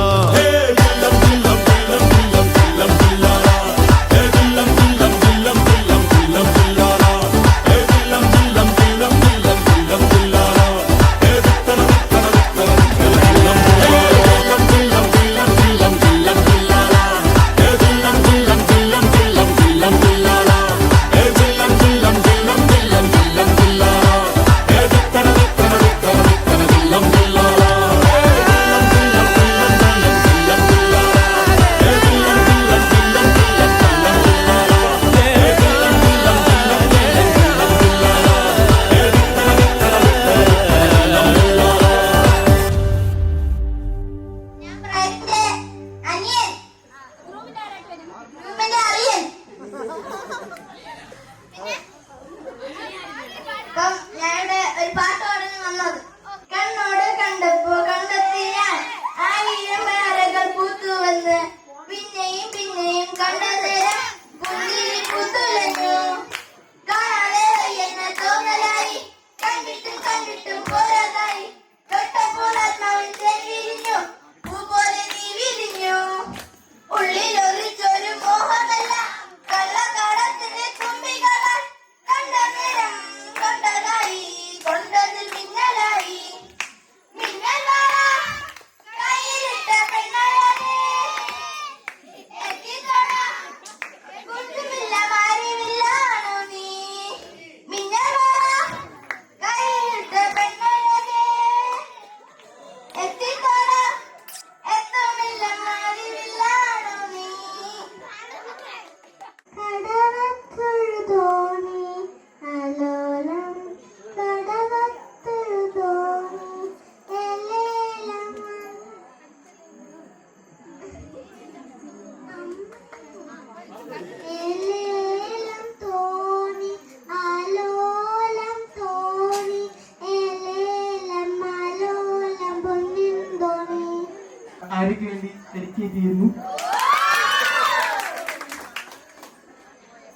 ആർക്ക് വേണ്ടി ഡെഡിക്കേറ്റ് ചെയ്യുന്നു.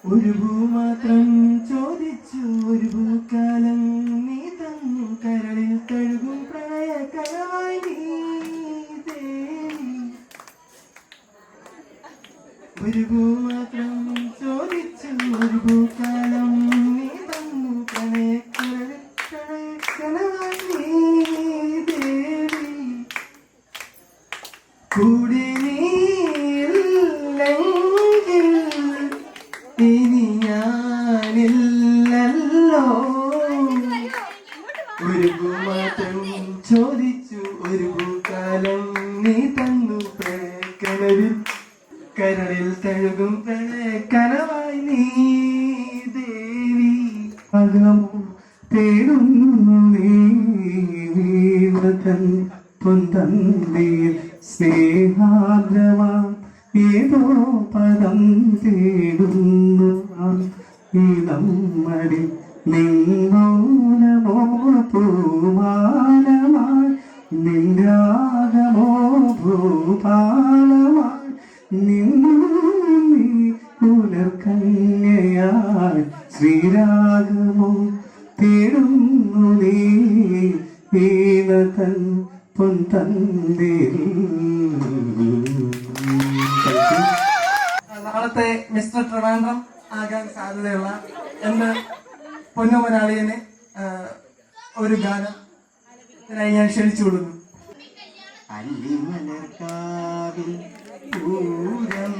ഒരു പൂ മാത്രം ചോദിച്ചു ഒരു പൂക്കാലം നീ തന്നു കരളിൽ തഴുകും പ്രണയ കരവായി നീ ദേവി. ഒരു പൂ മാത്രം ചോദിച്ചു ഒരു പൂക്കാലം നീ തന്നു പ്രണയ കരവായി നീ ദേവി. കൂടെ നീല്ലെങ്കിൽ ഇനി ഞാനില്ലല്ലോ. ഒരു പൂമാറ്റം ചോദിച്ചു ഒരു പൂക്കാലം നീ തന്നു കനവിൽ കരളിൽ തഴുകും കനവായി നീ ദേവി. അകമോ തേടുന്നു നീ പൊന്തന്തിയിൽ സ്നേഹാദ്രമാ ഏതോ പദം തേടുന്നു ഈ നമ്മടി നിന്നോനമോ പൂമാലമായി നിൻരാഗമോ ഭൂപാലമായി നിന്നു നീ പുലർക്കന്യയായി ശ്രീരാഗമോ തേടുന്നു നീ ഈനതൻ പൊൻ നാളത്തെ മിസ്റ്റർ ട്രിവാൻഡ്രം ആകാൻ സാധ്യതയുള്ള എൻ്റെ പൊന്നുമലയാളിയെ ഒരു ഗാനം ഇതിനായി ഞാൻ ക്ഷണിച്ചു കൊടുക്കുന്നു. അല്ലിമലർക്കാവിൽ പൂരം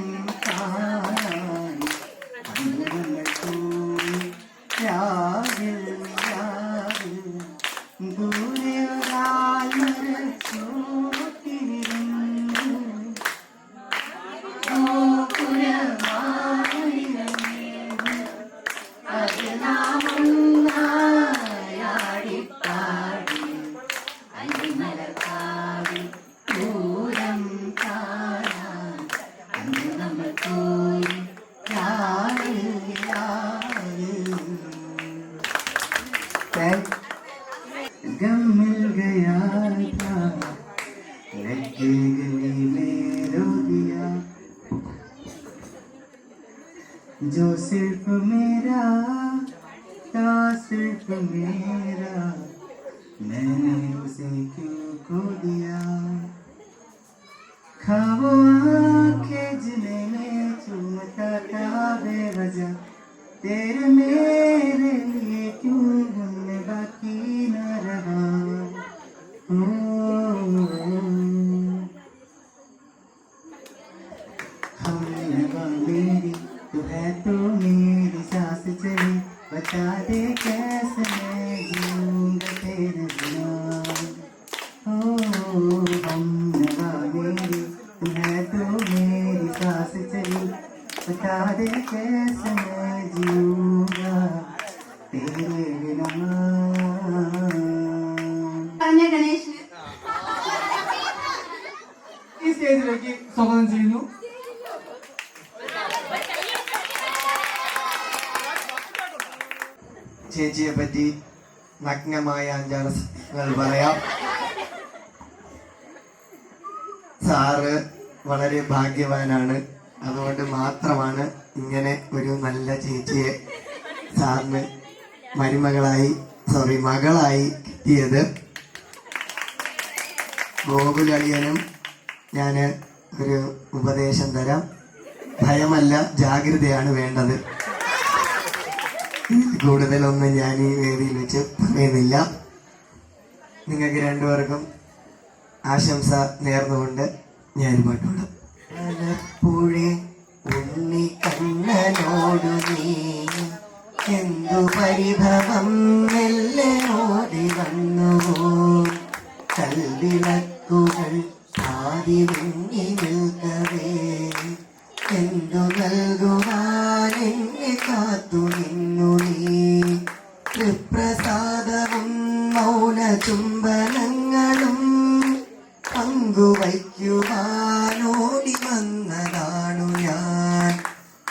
കാണാൻ അന്നുമലർ പോയി രാവിൽ രാവിൽ ദൂരെ ഒരാൾ മരച്ചോട്ടിലിരുന്നു ഗോപുരമായിരമേറി അത് നാം ഒന്നായാടിപ്പാടി അല്ലിമലർക്കാവിൽ പൂരം കാണാൻ അന്ന് നമ്മൾ പോയി രാവിൽ രാവിൽ गम मिल गया था लगे गली में रो दिया जो सिर्फ मेरा था सिर्फ मेरा मैंने उसे क्यों खो दिया खाओ आंखें जिन्हें मैं चूमता था बेवजह तेरे मेरे लिए क्यों हमने बाकी न रहा हमने मेरी तू है तो मेरी सांस चली बता दे कैसे मैं जीऊंगा तेरे बिना हमने मेरी तू है तो मेरी सांस चली बता दे कैसे मैं जीऊंगा तेरे बिना ഗണേശ് ഈ സ്റ്റേജിലേക്ക് സ്വാഗതം ചെയ്യുന്നു. ചേച്ചിയെ പറ്റി നഗ്നമായ 5-6 സത്യങ്ങൾ പറയാം. സാറ് വളരെ ഭാഗ്യവാനാണ്. അതുകൊണ്ട് മാത്രമാണ് ഇങ്ങനെ ഒരു നല്ല ചേച്ചിയെ സാറിന് മകളായി കിട്ടിയത്. ഗോകുലളിയനും ഞാൻ ഒരു ഉപദേശം തരാം. ഭയമല്ല, ജാഗ്രതയാണ് വേണ്ടത്. കൂടുതലൊന്നും ഞാൻ ഈ വേദിയിൽ വെച്ച് പറയുന്നില്ല. നിങ്ങൾക്ക് രണ്ടുപേർക്കും ആശംസ നേർന്നുകൊണ്ട് ഞാൻ പാട്ടോടാം. പലപ്പോഴേ ഉണ്ണി കണ്ണനോടു നീ എന്തു പരിഭവം മെല്ലെ ഓടി വന്നുവോ കൽവിളക്കുകൾ പാതി വെങ്ങി നിൽക്കവേ എന്തു നൽകുവാൻ എന്നെ കാത്തു നിന്നു നീ തൃപ്രസാദവും മൗന ചുംബനങ്ങളും പങ്കുവയ്ക്കുവാനോടി വന്നതാണു ഞാൻ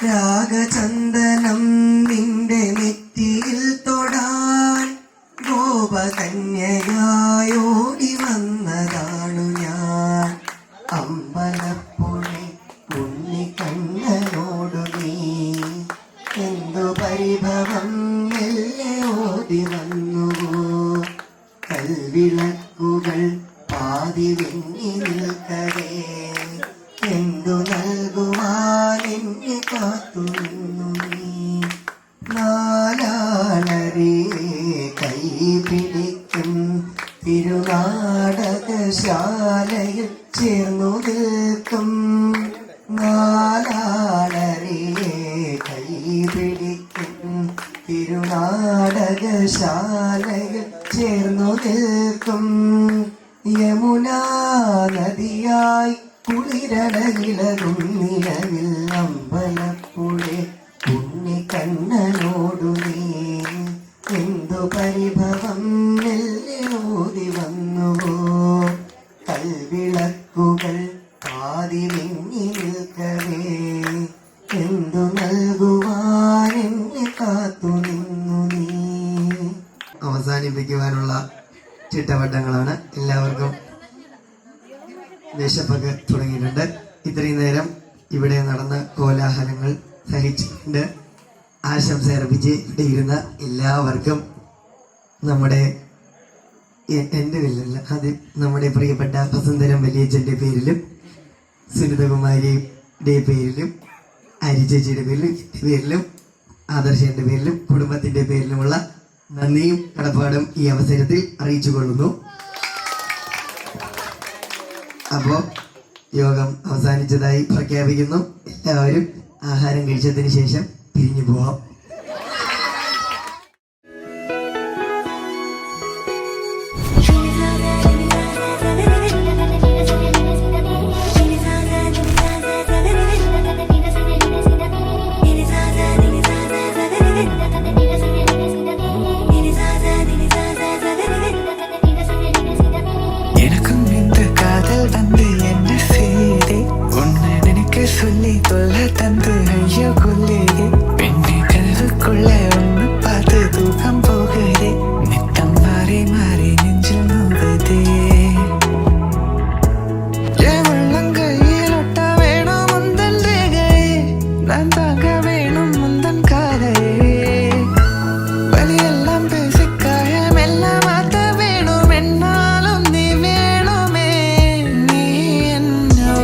രാഗചന്ദനം നിന്റെ നെറ്റിയിൽ തൊടാൻ ഗോപകന്യയായോടി വന്നതാണു ഞാൻ അമ്പലപ്പുഴ ഉണ്ണിക്കണ്ണനോടു നീ എന്തു പരിഭവം മെല്ലെ ഓടി വന്നുവോ കൽവിളക്കുകൾ പാതി വെങ്ങി നിൽക്കവേ എന്തു നൽകുവാൻ എന്നെ കാത്തു നിന്നു നീ നാലാളരെ കൈ പിടിക്കും തിരുനാടകശാലയിൽ ചേർന്നു നിൽക്കും നാലാളരെ കൈ പിടിക്കും തിരുനാടകശാലയിൽ ചേർന്നു നിൽക്കും യമുനാ നദിയായി കുളിരലകിലകും നിലവിൽ അമ്പലപ്പുഴ ഉണ്ണിക്കണ്ണനോടു നീ എന്തു പരിഭവം മെല്ലെ ഓടി വന്നുവോ കൽവിളക്കുകൾ പാതി വെങ്ങി നിൽക്കവേ എന്തു നൽകുവാൻ എന്നെ കാത്തു നിന്നു നീ. അവസാനിപ്പിക്കുവാനുള്ള ചിട്ടവട്ടങ്ങളാണ്. എല്ലാവർക്കും വിശപ്പൊക്കെ തുടങ്ങിയിട്ടുണ്ട്. ഇത്രയും നേരം ഇവിടെ നടന്ന കോലാഹലങ്ങൾ സഹിച്ചിട്ടുണ്ട്. ആശംസ അർപ്പിച്ച് ഇവിടെ ഇരുന്ന എല്ലാവർക്കും നമ്മുടെ എൻ്റെ പേരിലല്ല, അത് നമ്മുടെ പ്രിയപ്പെട്ട വസുന്ധരം വലിയച്ഛൻ്റെ പേരിലും സുനിതകുമാരിയുടെ പേരിലും അരി ചേച്ചിയുടെ പേരിലും എൻ്റെ പേരിലും ആദർശൻ്റെ പേരിലും കുടുംബത്തിൻ്റെ പേരിലുമുള്ള നന്ദിയും കടപ്പാടും ഈ അവസരത്തിൽ അറിയിച്ചു കൊള്ളുന്നു. അപ്പോൾ യോഗം അവസാനിച്ചതായി പ്രഖ്യാപിക്കുന്നു. എല്ലാവരും ആഹാരം കഴിച്ചതിന് ശേഷം പിരിഞ്ഞു പോവാം. சொல்லி தொல்ல தந்து ஐயோ கொல்லேதே பெண்ணை கனவுக்குள்ள ஒன்று பார்த்து தூக்கம் போகுதே நித்தம் மாறி மாறி நெஞ்சில் நோவுதே என் உள்ளங்கையில் ஒட்ட வேணும் முந்தன் ரேகையே நான் தாங்க வேணும் முந்தன் காலையே வலியெல்லாம் பேசி காயம் எல்லாம் மாற்ற வேணும் என்னாலும் நீ வேணுமே நீ என்னோ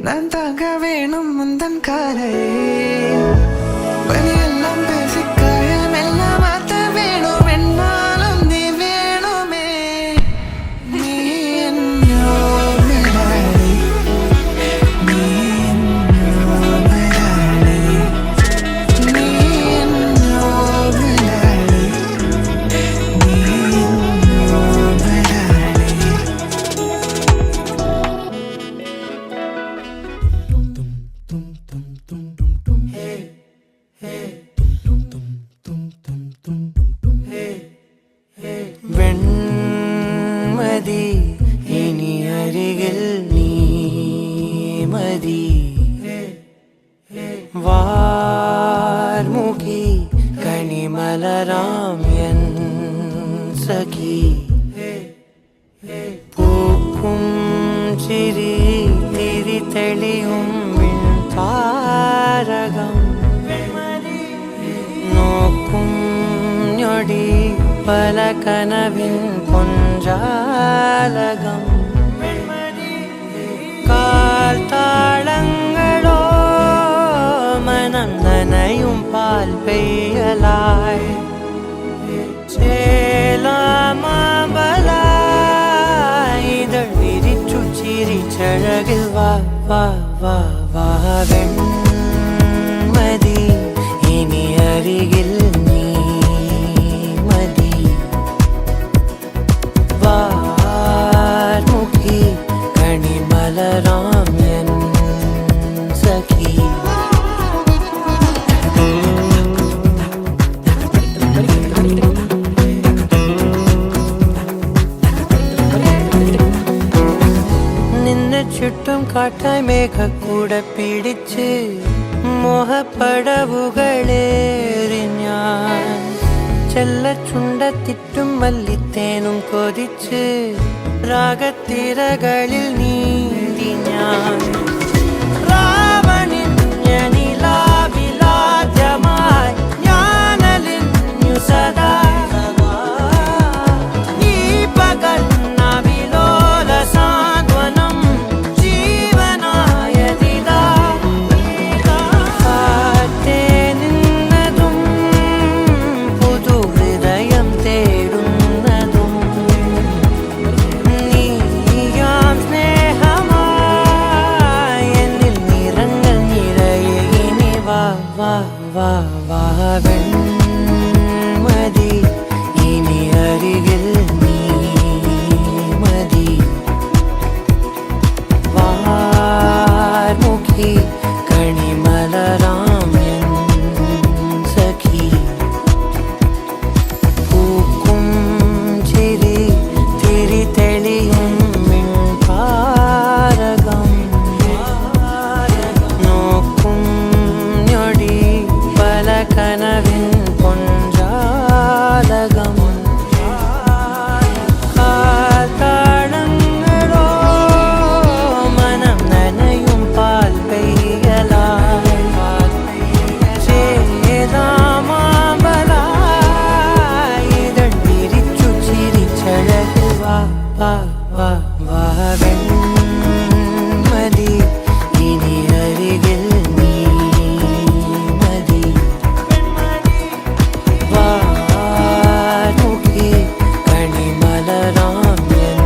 நான் தாங்க வேணும் முந்தன் காலையே வலியெல்லாம் பேசி காயம் எல்லாம் மாற்ற வேணும் என்னாலும் நீ வேணுமே நீ என்னோ மேலாளி நீ என்னோ மேலாளி நீ என்னோ மேலாளி நீ என்னோ மேலாளி വെൺമതി ഇനി അരികിൽ നീ മതി വാർമുഖി കണിമലരാം എൻ സഖി പൂക്കും ചിരി തിരി തെളിയും താരകം നോക്കും ഞൊടി പല കനവിൻ പൊഞ്ചാലകം കാൽത്താളങ്ങളോ മനം നനയും പാൽ പെയ്യലായി ചേലാമബലായി ഇതൾ വിരിച്ചു ചിരിച്ചഴകിൽ വാ വാ വാ വാ വെൺമതി ഇനി അരികിൽ നീ മതി വാർമുഖി കണിമലരാം എൻ സഖി നിന്നെ ചുറ്റും കാട്ടായി മേഘക്കൂട പിടിച്ച് മോഹപ്പടവുകളേറി ഞാൻ ചെല്ലച്ചുണ്ടത്തിറ്റും മല്ലിത്തേനും കൊതിച്ച് രാഗത്തിരകളിൽ നീന്തി ഞാൻ വാ വാ വാ വെൺമതി ഇനി അരികിൽ നീ മതി വാർമുഖി കണിമലരാം എൻ സഖി പൂക്കും ചിരി തിരി തെളിയും മിൺപാരകം നോക്കും ഞൊടി പല കനവിൻ പൊൻജാലകം കാൽത്താളങ്ങളോ മനം നനയും പാൽ പെയ്യലായി ചേതാമാമ്പലായി ഇതൾ പിരിച്ചു ചിരിച്ചഴകിൽ വാ വാ വാ വാ വെൺമതി ഇനി അരികിൽ നീ മതി വാർമുഖി കണിമലരാം എൻ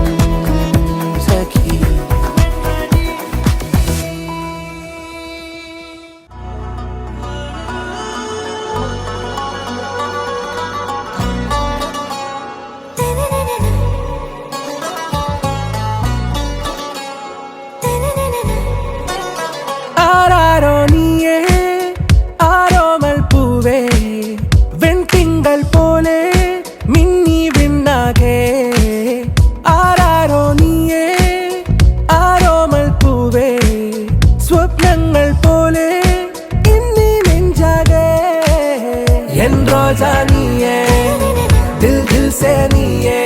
സഖി ആരാരോ നീയേ ആരോമൽ പൂവേ വെൺതിങ്കൾ പോലെ മിന്നി വിണ്ണാകെ ആരാരോ നീയേ ആരോമൽ പൂവേ സ്വപ്നങ്ങൾ പോലെ ഇന്നീ നെഞ്ചാകെ എൻ റോജാ നീയേ ദിൽ ദിൽ സേ നീയേ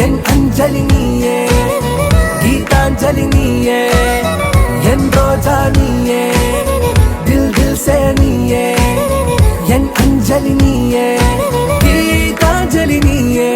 എൻ അഞ്ജലി നീയേ ഗീതാഞ്ജലി നീയേ എൻ റോജാ നീയേ ദിൽ ദിൽ സേ നീയേ എൻ അഞ്ജലി നീയേ ഗീതാഞ്ജലി നീയേ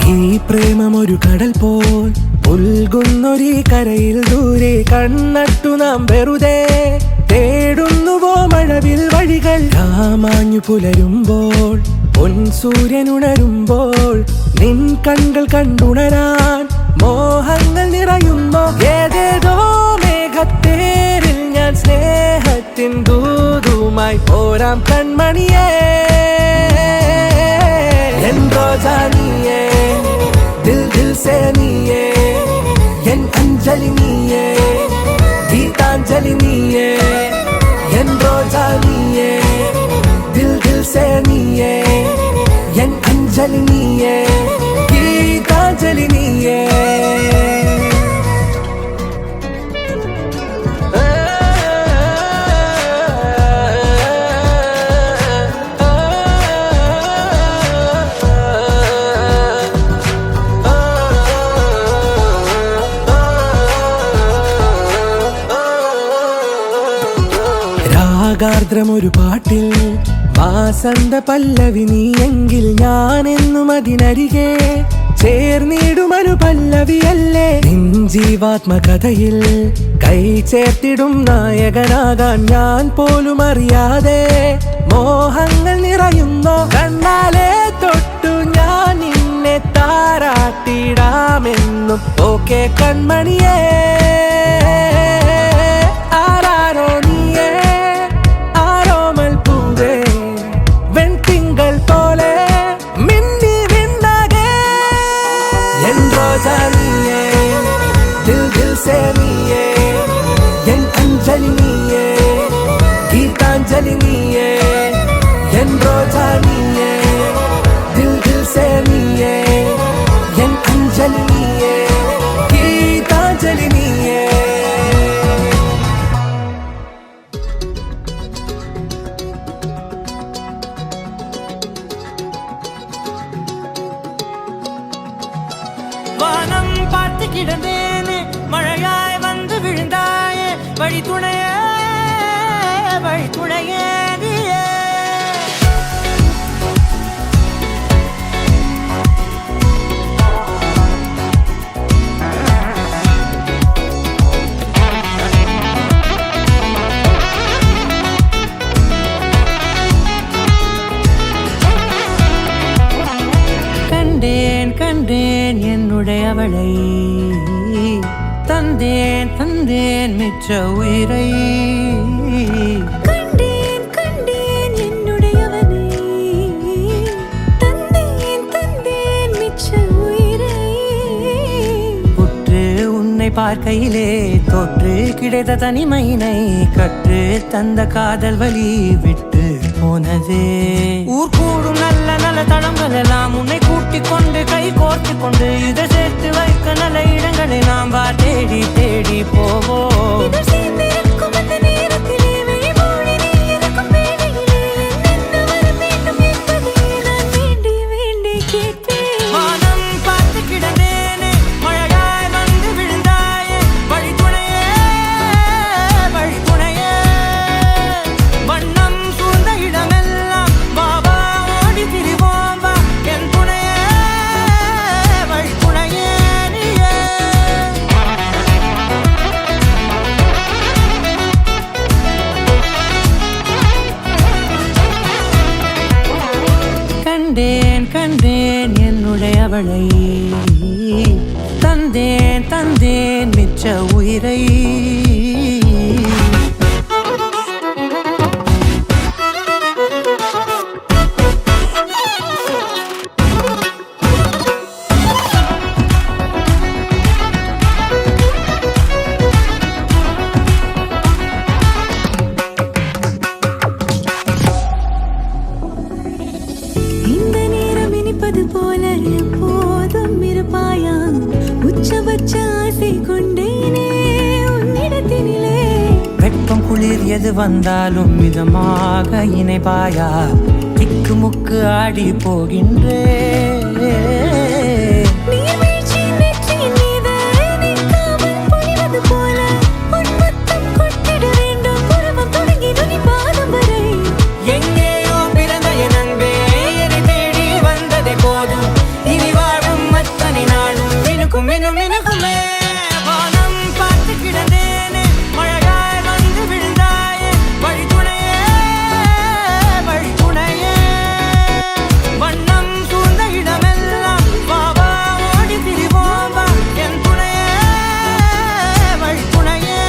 ഈ പ്രേമമൊരു കടൽ പോൽ ഉൽകുന്നൊരീ കരയിൽ ദൂരെ കണ്ണട്ടു നാം വെറുതെ തേടുന്നുവോ മഴവിൽ വഴികൾ രാമാഞ്ഞു പുലരുമ്പോൾ പൊൻ സൂര്യനുണരുമ്പോൾ നിൻ കൺകൾ കണ്ടുണരാൻ മോഹങ്ങൾ നിറയുന്നു ഏതേതോ മേഘത്തേരിൽ ഞാൻ സ്നേഹത്തിൻ ദൂതുമായി പോരാം കൺമണിയേ എൻ റോജാ നീയേ ദിൽ ദിൽ സേ നീയേ എൻ അഞ്ജലി നീയേ ഗീതാഞ്ജലി നീയേ എൻ റോജാ നീയേ ദിൽ ദിൽ സേ നീയേ എൻ അഞ്ജലി നീയേ ഗീതാഞ്ജലി നീയേ രാഗാർദ്രമൊരു പാട്ടിൽ വാസന്ത പല്ലവി നീയെങ്കിൽ ഞാൻ എന്നും അതിനരികെ ചേർന്നിടുമൊരു പല്ലവിയല്ലേ നിൻ ജീവാത്മകഥയിൽ കൈ ചേർത്തിടും നായകനാകാൻ ഞാൻ പോലും അറിയാതെ മോഹങ്ങൾ നിറയുന്നു കണ്ണാലെ തൊട്ടു ഞാൻ നിന്നെ താരാട്ടിടാമെന്നും ഓക്കെ കൺമണിയേ ആരാരോ നീയേ ആരോമൽ പൂവേ വെൺതിങ്കൾ പോലെ മിന്നി വിണ്ണാകെ എൻ റോജാ നീയേ ദിൽ ദിൽ സേ നീയേ എൻ അഞ്ജലി നീയേ ഗീതാഞ്ജലി നീയേ എൻ റോജാ നീയേ ദിൽ ദിൽ സേ നീയേ എൻ അഞ്ജലി നീയേ ഗീതാഞ്ജലി നീയേ வானம் பார்த்து கிடந்தேனே மழையாய் வந்து விழுந்தாயே வழி துணையே கண்டேன் என்னுடையவளை தந்தேன் தந்தேன் மிச்ச உயிரை கண்டேன் கண்டேன் என்னுடையவனை தந்தேன் தந்தேன் மிச்ச உயிரை உற்று உன்னை பார்க்கையிலே தொற்று கிடைத்த தனிமையினை கற்று தந்த காதல் வழி விட்டு போனதே ஊர் கூடும் நல்ல நல்ல தளங்கள் எல்லாம் உன்னை கூட்டிக் கொண்டு கை கோர்த்து கொண்டு இதை சேர்த்து வைக்க நல்ல இடங்களை நாம் தேடி தேடி போவோம் இதழ் சேர்ந்திருக்கும் அந்த நேரத்திலே விழிமூடி நீ இருக்கும் வேளையிலே என்ன வர வேண்டும் என்பதை நான் வேண்டி வேண்டி கேட்பேன் வானம் பார்த்து கிடந்தேனே மழையாய் வந்து விழுந்தாயே வழித்துணையே வழித்துணையே வண்ணம் சூழ்ந்த இடமெல்லாம் பாபா ஓடி திரிவோம் வா என் துணையே வழித்துணையே நீயே கண்டேன் கண்டேன் என்னுடையவளை தந்தேன் தந்தேன் மிச்ச உயிரை இந்த நேரம் இனிப்பது போல எப்போதும் இருப்பாயா உச்சபட்ச ஆசை கொண்டேனே உன்னிடத்தினிலே வெப்பம் குளிர் எது வந்தாலும் மிதமாக இணைப்பாயா திக்கு முக்கு ஆடி போகின்றே நீர்வீழ்ச்சி நெற்றியின் மீது நிற்காமல் பொழிவது போல உன் முத்தம் கொட்டிட வேண்டும் பருவம் தொடங்கி நுனி பாதம் வரை எங்கேயோ பிறந்த என் அன்பே என்னை தேடி வந்ததே போதும் இனி வாழும் அத்தனை நாளும் மினுக்கும் மினும் மினுக்குமே வானம் பார்த்து கிடந்தேனே மழையாய் வந்து விழுந்தாயே வழித்துணையே வழித்துணையே வண்ணம் சூழ்ந்த இடமெல்லாம் பாபா ஓடி திரிவோம் வா என் துணையே வழித்துணையே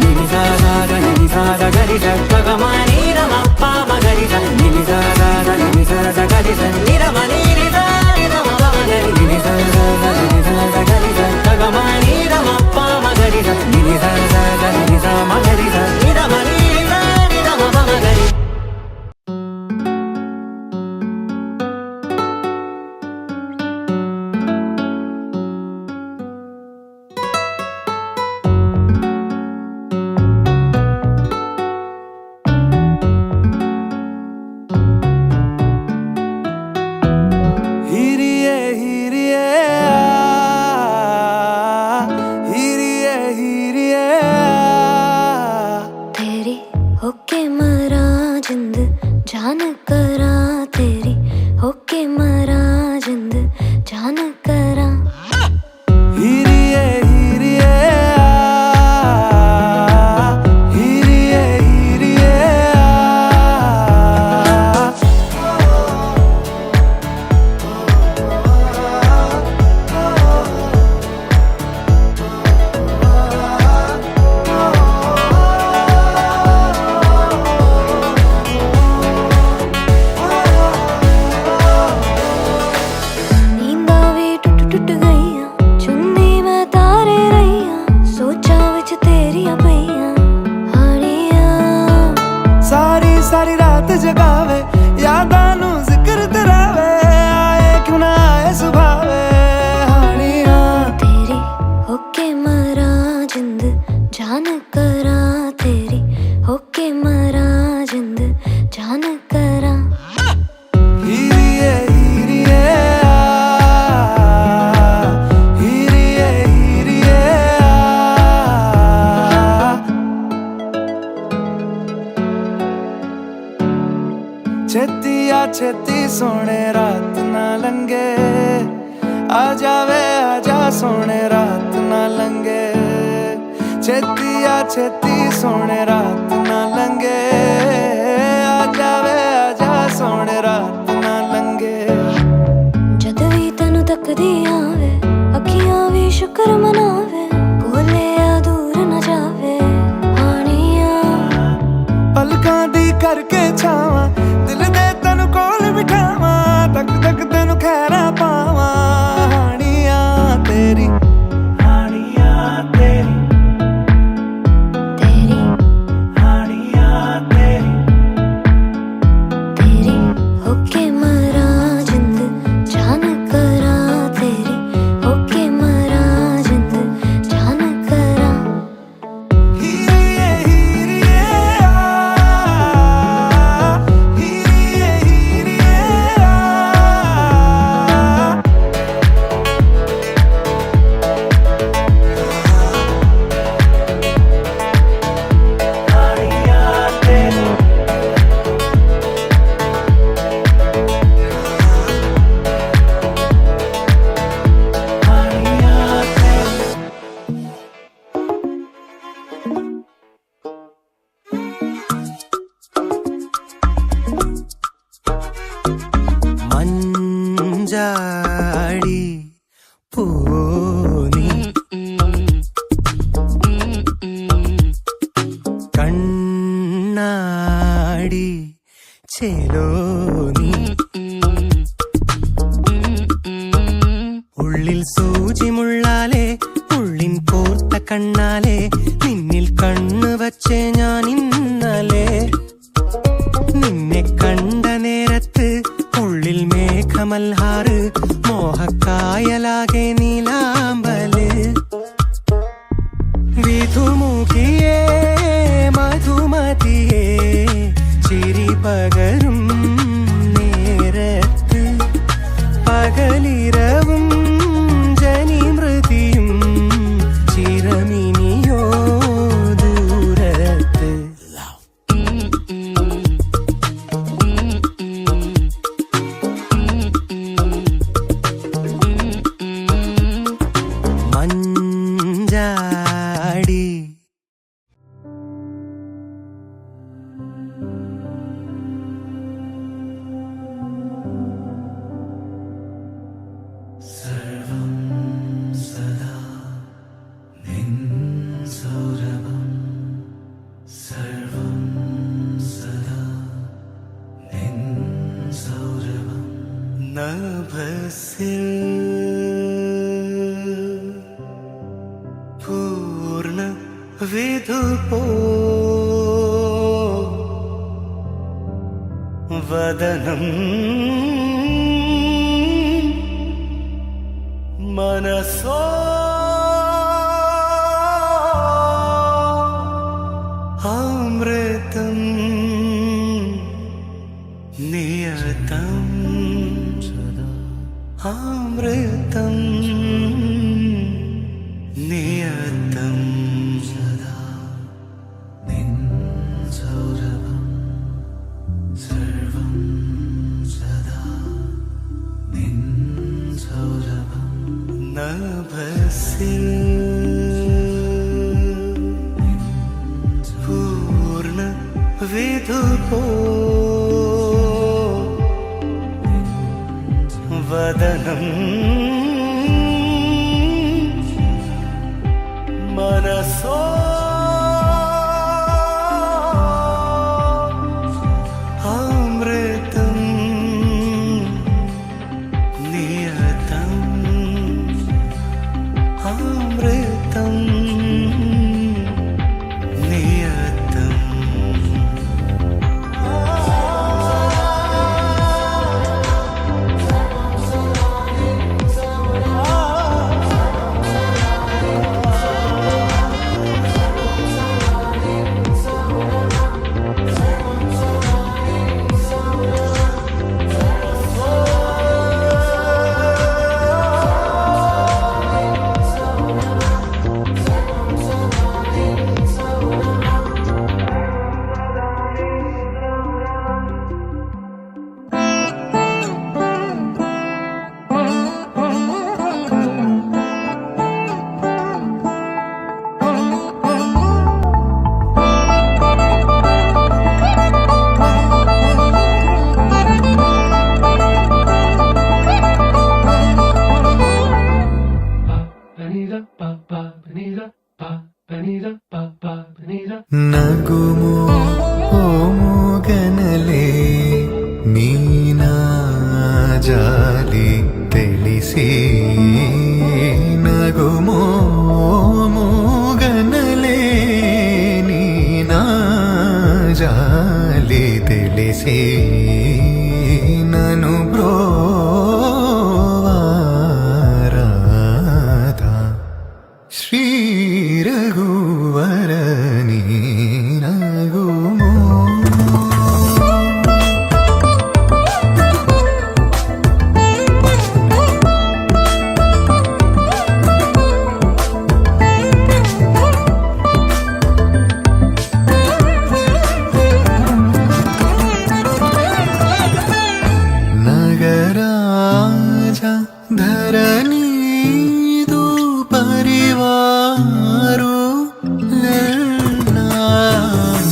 நினிசாக நினிசாக கரிச பகமானி ரமப்பா மகரிச நினிசாக நினிசாக கரிச நிரமணி நிசா நிரம மகரி நினிசாக நினிசாக கரிச பகமானி ரமப்பா மகரிச நினிசாக நினிசா மகரிச நிரமணி நிசா நிரம மகரி ஹிரியே ஹிரியே ஹிரியே ஹிரியே तेरी होके मरा जिंद जान करा तेरी होके मरा जिंद जान करा ஹிரியே ஹிரியே ஹிரியே ஹிரியே नींदावे टूट टूट गईया चुन्नी में तारे रैया सोचा विच तेरिया पैया हानिया सारी सारी रात जगावे यादां नू जिक्र करावे आए क्यों ना आए सुभावे हानिया तेरी होके मरा जिंद जान करा तेरी होके मरा जिंद जान करा ஹிரியே ஹிரியே ஹிரியே ஹிரியே छेती आ छेती सोने रात ना लंगे आ जावे आजा सोने रात ना लंगे छेती आ छेती सोने रात ना लंगे आ जावे आजा सोने रात ना लंगे जद भी फिर मनावे, बोले आ दूर न जावे हानिया। पलकां दी करके छावां, दिल दे तैनू कोल बिठावां, तक तक तैनू खैरा पावां हानिया तेरी, हानिया तेरी, तेरी हानिया तेरी, तेरी होके मरा जिंद जान करा, तेरी होके मरा जिंद जान करा। हीरिए हीरिए आ, हीरिए हीरिए आ। हानिया तेरी, हानिया तेरी। മഞ്ചാടി പൂനി കണ്ണാടി ചേലോനി ഉള്ളിൽ സൂചിമുള്ളാലെ ഉള്ളിൻ കോർത്ത കണ്ണാലെ നിന്നിൽ കണ്ണു വച്ചേ ഞാൻ ഇന്നലെ നിന്നെ കണ്ട നേരത്ത് ഉള്ളിൽ മേഘമൽഹാറ് മോഹക്കായലാകെ നീലാമ്പല് വിധുമുഖിയേ മധുമതിയേ ചിരി പകരും നേരത്ത് പകലിരവും ജനിമൃതിയും ചിരമിനിയോ ദൂരത്ത് മഞ്ചാടി സർവം സദാ നിൻ സൗരഭം, സർവം സദാ നിൻ സൗരഭം നഭസിൽ പൂർണ്ണ വിധുപോ വദനം മനസോ അമൃതം നിയതം അമൃതം നിയതം സദാ നിൻ സൗരഭം, സർവം സദാ നിൻ സൗരഭം നഭസിൽ പൂർണ്ണ വിധുപോ വദനം മനസോ അമൃതം നിയതം അമൃതം നിയതം. జాలి తెలిసి నను బ్రోవారాధా శ్రీ రఘువరని నగుమో ധരണീതു പരിവാരു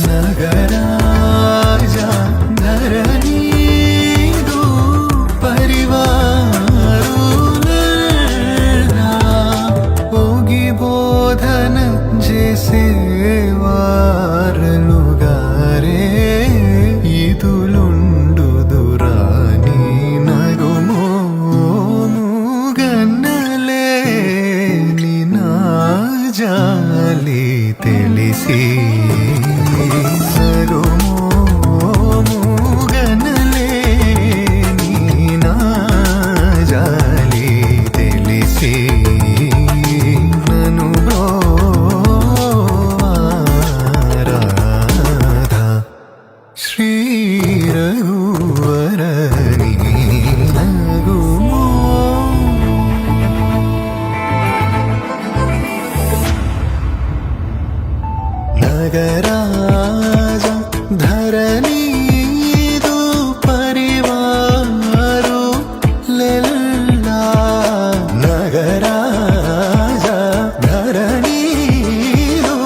നഗരാജ ധരണീതു പരിവാരു ಹೋಗಿ ಬೋಧನ ಜೇಸೇವಾರಲುಗಾರೆ ಇದುಲುಂಡು ದುರಾನಿ ನಗುಮೋ ಮುಗನ್ನಲೆ ನಿನಾ ಜಾಲಿ ತಿಳಿಸಿ ನಗುಮೋ ಮುಗನ್ನಲೆ ನಿನಾ ಜಾಲಿ ತಿಳಿಸಿ ನನು ಬ್ರೋವಾರಾಧಾ ಶ್ರೀ ರಘುವರನಿ ನಗುಮೋ ನಗರಾಜ ಧರಣೀದು ಪರಿವಾರು ಲೆಲ್ಲ ನಗರಾಜ ಧರಣೀದು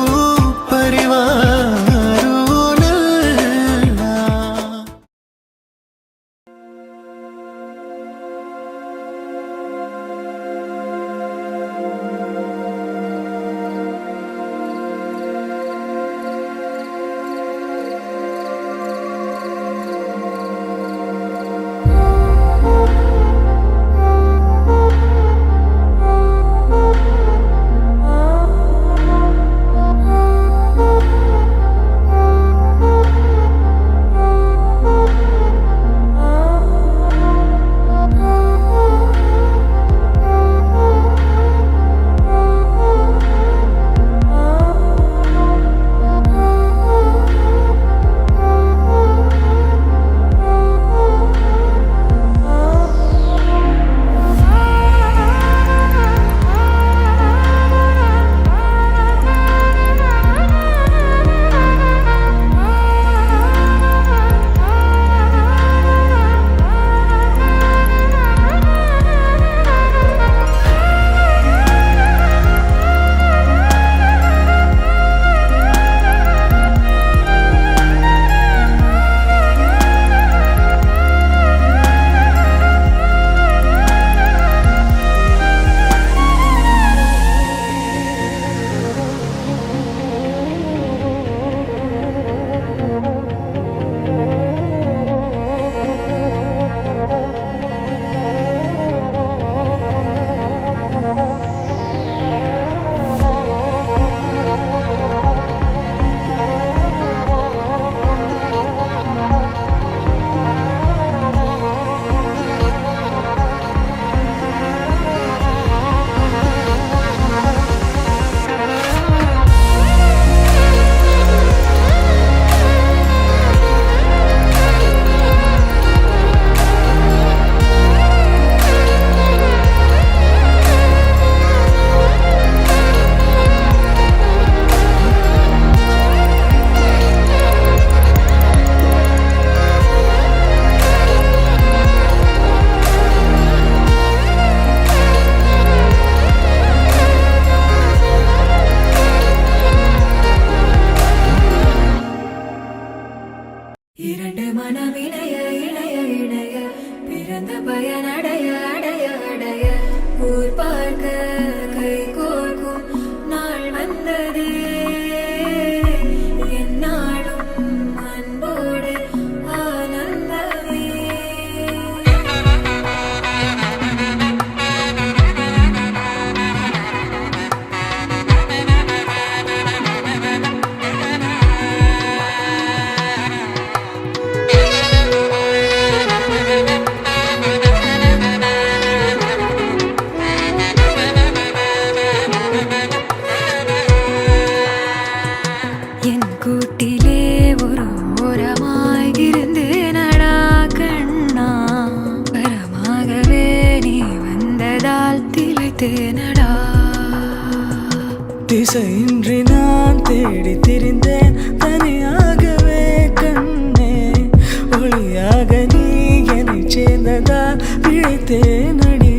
ಪರಿವಾರು ಲೆಲ್ಲ விட்டேனடா திசையின்றி நான் தேடி திரிந்தேன் தனியாகவே கண்ணே ஒளியாக நீ என்னை சேர்ந்ததா பிழைத்தேனடி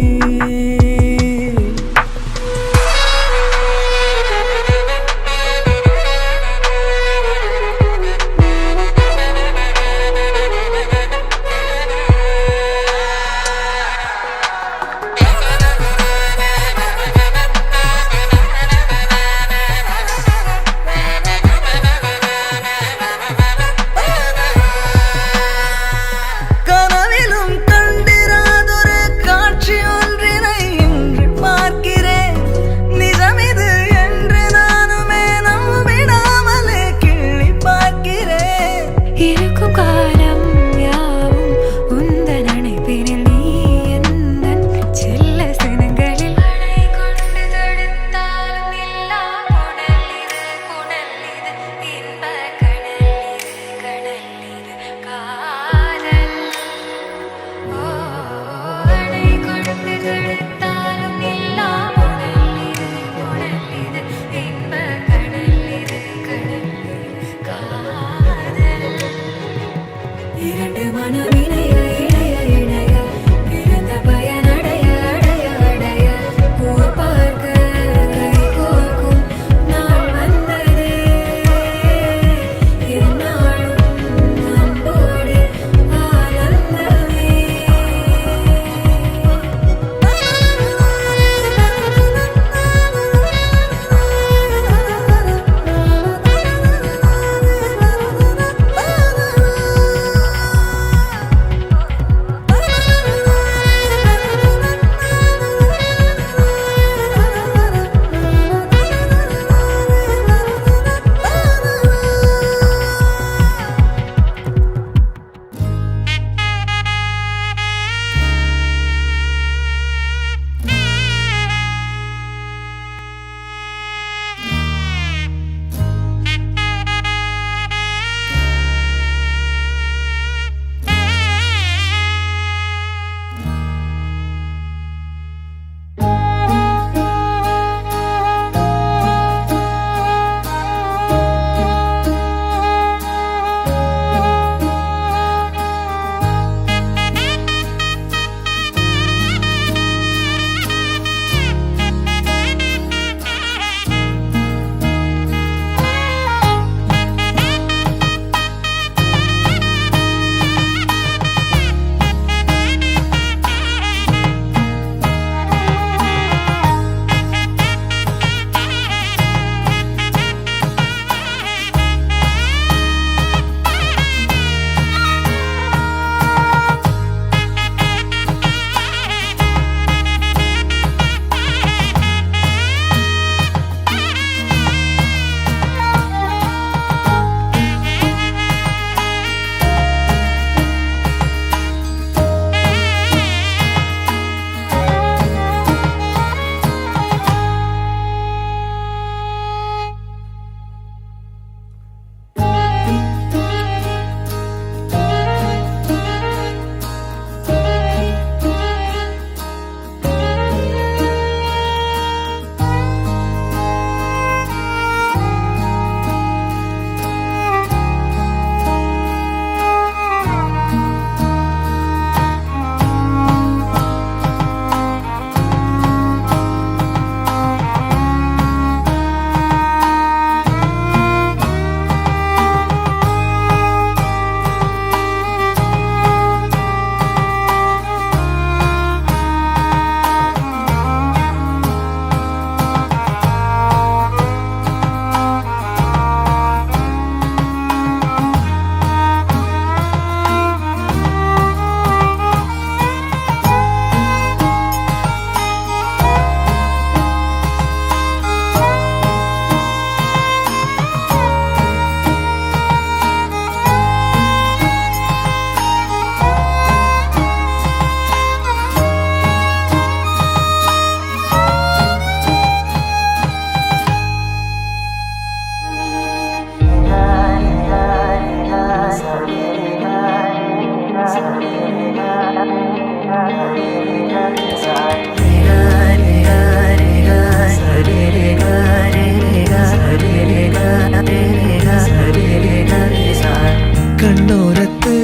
കണ്ണോരത്ത്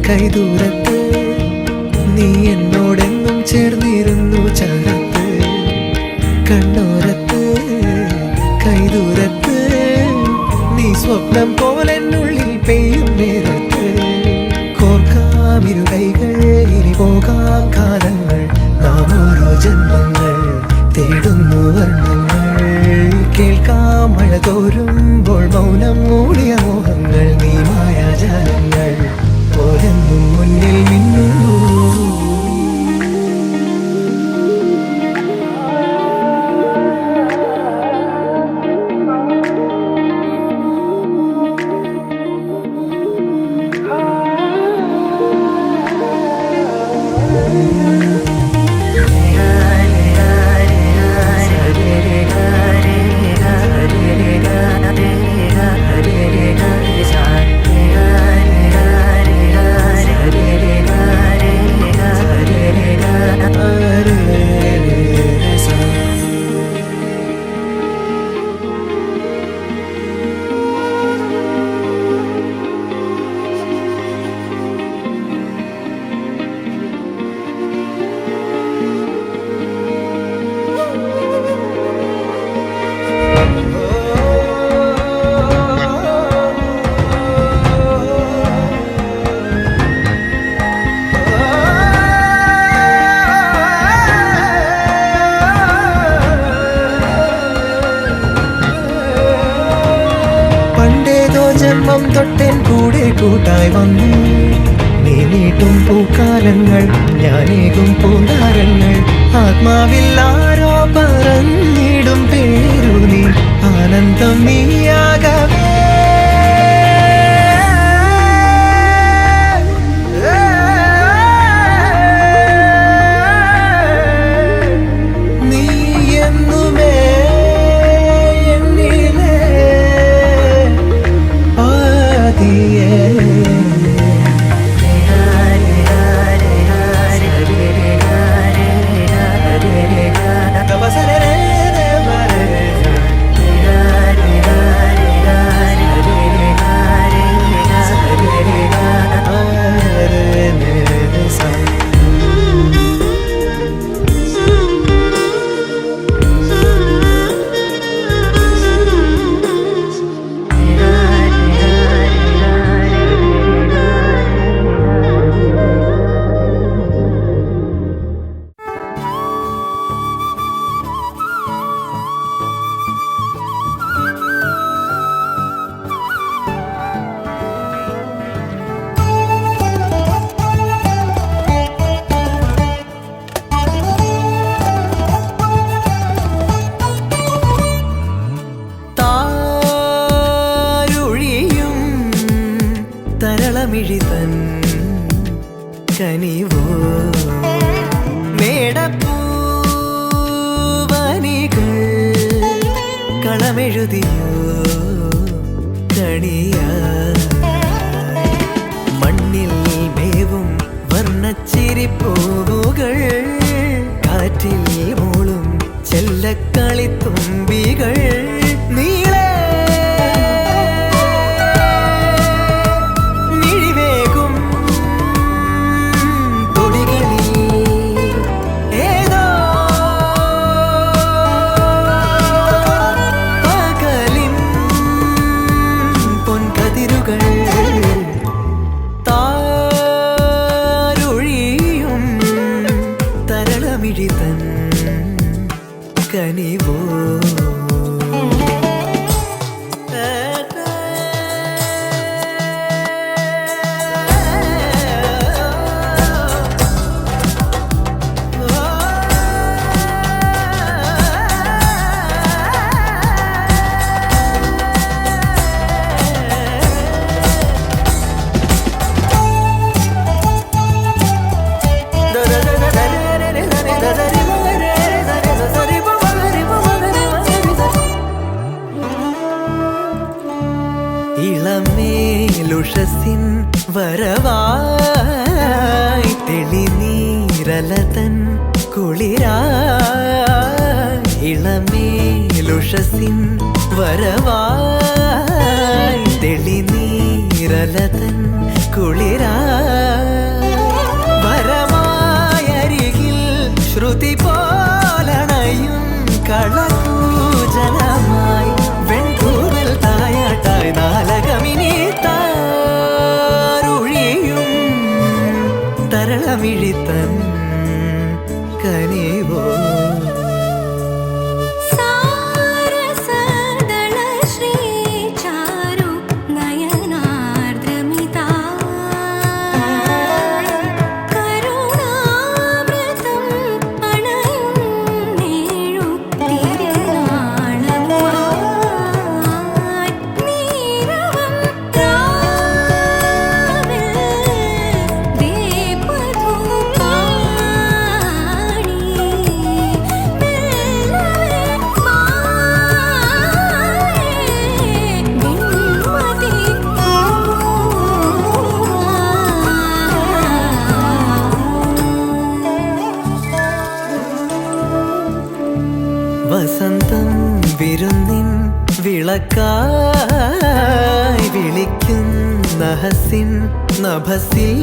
കൈദൂരത്ത് നീ എന്നോടെന്നും ചേർന്നിരുന്നു ചാരത്ത്. കണ്ണോരത്ത് കൈദൂരത്ത് നീ സ്വപ്നം പോലെന്നുള്ളിൽ പെയ്യും നേരത്ത്. കോർക്കാം ഇരു കൈകൾ ഇനി പോകാം കാലങ്ങൾ. നാം ഓരോ ജന്മങ്ങൾ തേടുന്നു വർണ്ണങ്ങൾ. കേൾക്കാം മഴ തോരുമ്പോൾ മൗനം മൂടിയ മോഹങ്ങൾ. നീ മായാജാലങ്ങൾ പോലെന്നും മുന്നിൽ മിന്നുന്നു. ജന്മം തൊട്ടൻ കൂടെ കൂട്ടായി വന്നു. നീ നീട്ടും പൂക്കാലങ്ങൾ ഞാനേകും പൂന്താരങ്ങൾ. ആത്മാവിൽ ആരോ പറഞ്ഞിടും പേരു നീ. ആനന്ദം നീയാകവേ നീ എന്നുമേ തരളമിഴിതൻ കനിവോ മേടപ്പൂവനികൾ കളമെഴുതിയോ കണിയാ. മണ്ണിൽ മേവും വർണ്ണച്ചിരിപ്പൂവുകൾ കാറ്റിൽ മൂളും ചെല്ലക്കളിത്തുമ്പികൾ. നീളെ കനിവോ ഇളമേലുഷസിൻ വരവായി തെളിനീരലതൻ കുളിരായി. ഇളമേലുഷസിൻ വരവായി തെളിനീർ വിരലതൻ കുളിരാ വരമായരികിൽ ശ്രുതി പോലണയും കളകൂജനമായി വെൺകൂവൽ തായാട്ടായി നാലകമിനി താരുഴിയും തരളമിഴിത്തൻ കനിവോ വസന്തം വിരുന്നിൻ വിളക്കായി വിളിക്കുന്ന ഹസിൻ നഭസിൽ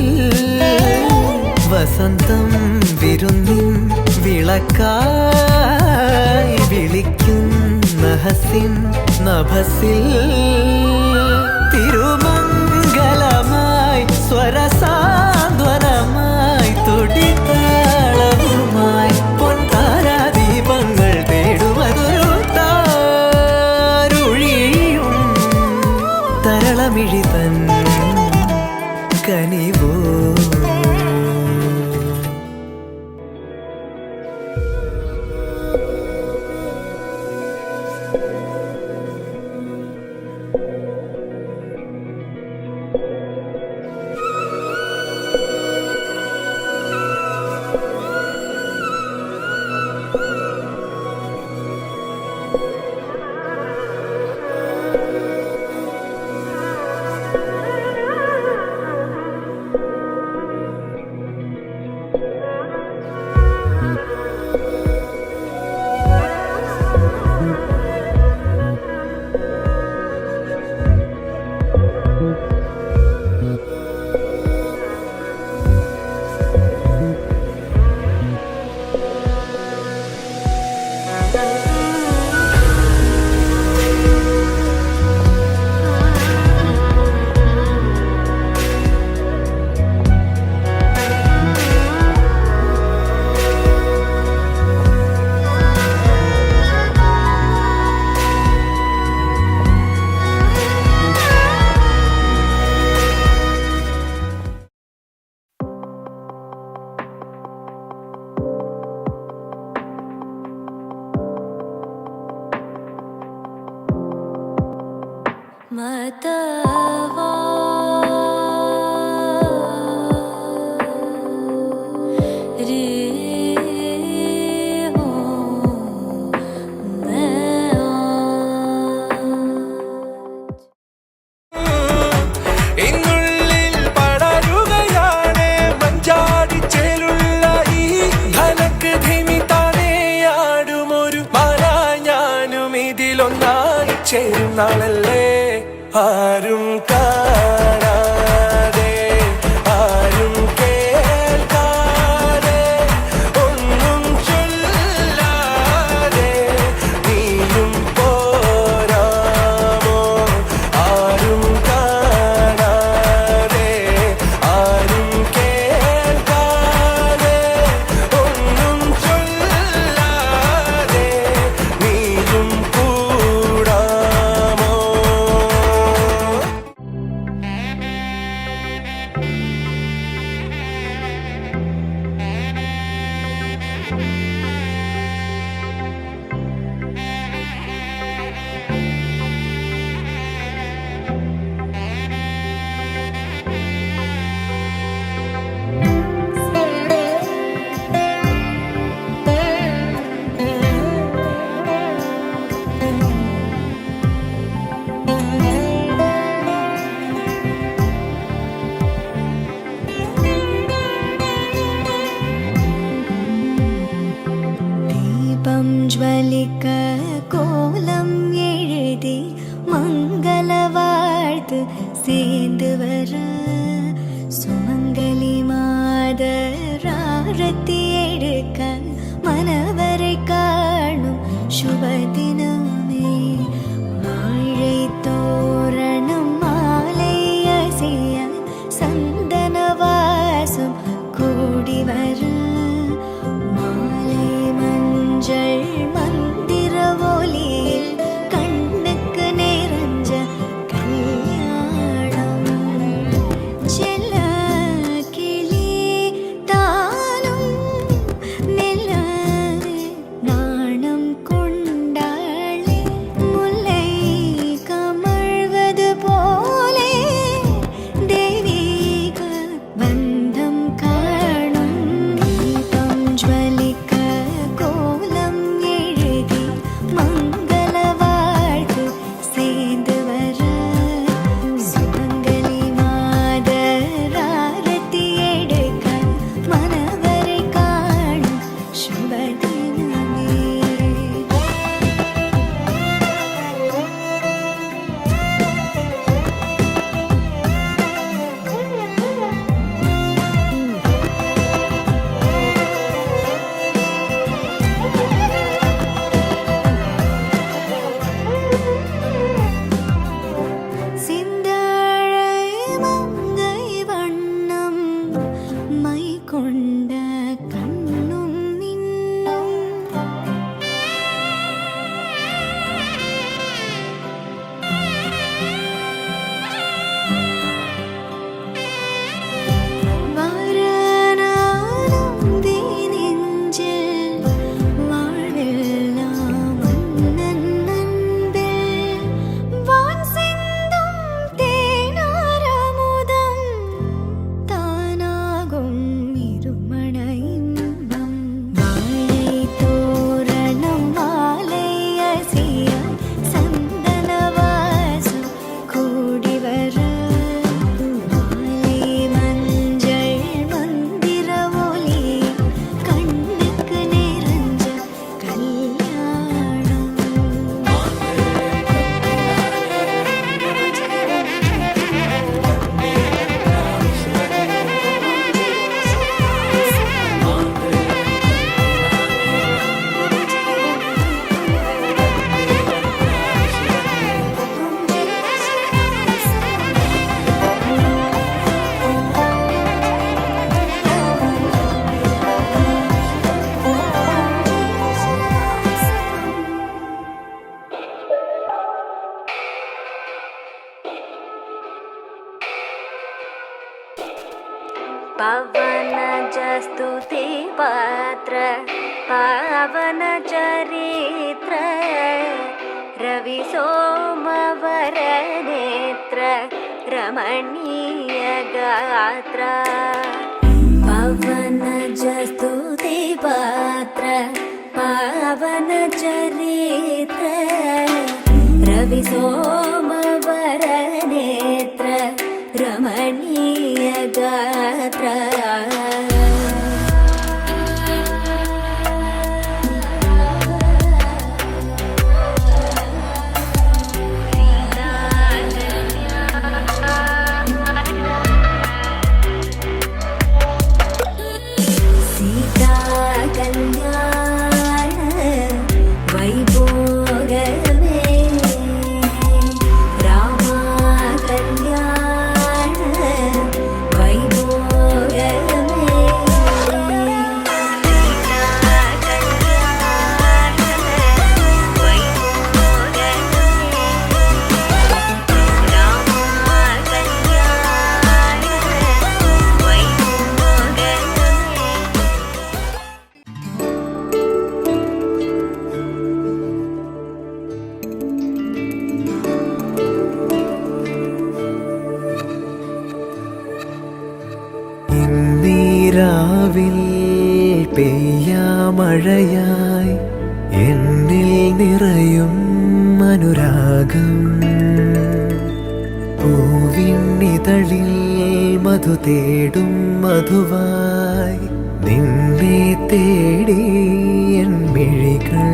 വസന്തം വിരുന്നിൻ വിളക്കായി വിളിക്കുന്ന ഹസിൻ നഭസിൽ തിരുമംഗലമായി സ്വരസാന്ത്വനമായി തുടിത്താളവുമായി പൊൻതാരാദീപങ്ങൾ തേടുമതൊരു താരുഴിയും തരളമിഴിതൻ കനിവോ നാളല്ലേ ആരും കാണാതെ ആരും കേൾക്കാതെ ഒന്നും ചൊല്ലാതെ നീയും പോരാമോ ആരും കാണാതെ ആരും കേൾക്കാതെ ഒന്നും ചൊല്ലാതെ നീയും ആരത്തി എടുക്കാൻ മനവരെ കാണും ശുഭദിനമേ വാഴை തോരണം മാലയസിയാൻ സന്തനവാസം കൂടി വരും മാலை മഞ്ചൾ മന്ദിരവോലിയിൽ കണ്ണുക്ക് നിറഞ്ഞ കല്യാണം ചെല്ല കിളി താനും നില നാണം കൊണ്ടാളെ മുല്ലൈ കമഴ്வது പോലെ ദൈവിക ബന്ധം കാണും ദീപം ജ്വലിക്ക കോലം എഴുതി മംഗള വാഴ്ത്ത് சேர்ந்து வர சுமங்கலி மாதராரத்தி எடுக்க மனவரை காணும் சுபதினமே சிந்தாழை மங்கை வண்ணம் மை கொண்ட கண்ணும் மின்னும் வாரணாலும் நெஞ்சில் வாழ்வெல்லாம் மன்னன் அன்பில் வான் சிந்தும் தேனாரமுதம் தானாகும் இருமண இன்பம் வாழை தோரணம் மாலையசிய சந்தனவாசம் கூடி வர மாலை மஞ்சள் மந்திர ஒலி கண்ணுக்கு நிறைஞ்ச கல்யாணம் पवन जस्तुति पात्र पावन चरित्र रवि सोमवर नेत्र रमणीय गात्र पवन जस्तुति पात्र पावन चरित्र रवि सोमवर नेत्र रमणीय गात्र सीता कल्याण वैभोगमे रामा कल्याण वैभोगमे ഇന്നീരാവിൽ പെയ്യാമഴയായി എന്നിൽ നിറയും അനുരാഗം പൂവിന്നിതളിൽ മധു തേടും മധുവായി നിന്നെ തേടി എൻ മിഴികൾ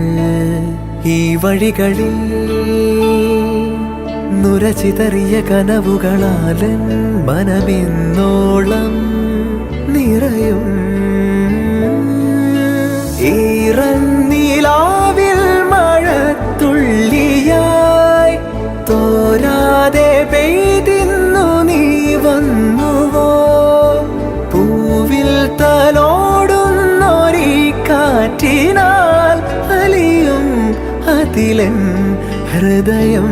ഈ വഴികളിൽ നുരചിതറിയ കനവുകളാലൻ മനമെന്നോളം നിറയും ഈറന്നിലാവിൽ മഴത്തുള്ളിയായി തോരാതെ പെയ്തിന്നു നീ വന്നുവോ പൂവിൽ തലോടുന്നൊരീ കാറ്റിനാൽ അലിയും അതിലൻ ഹൃദയം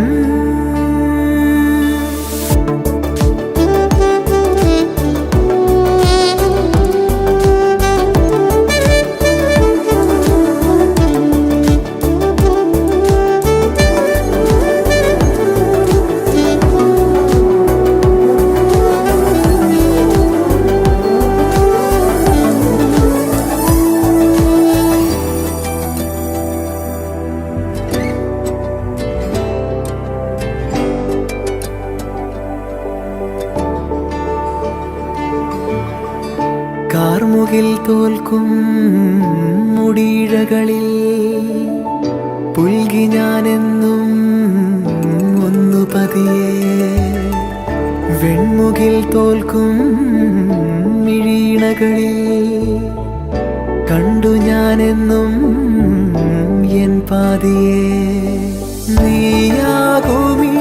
കാർമുകിൽ തോൽക്കും മുടിയിഴകളിൽ പുൽകി ഞാനെന്നും ഒന്നു പതിയെ വെൺമുകിൽ തോൽക്കും മിഴീണകളിൽ കണ്ടു ഞാനെന്നും എൻ പാതിയെ നീയാകുമീ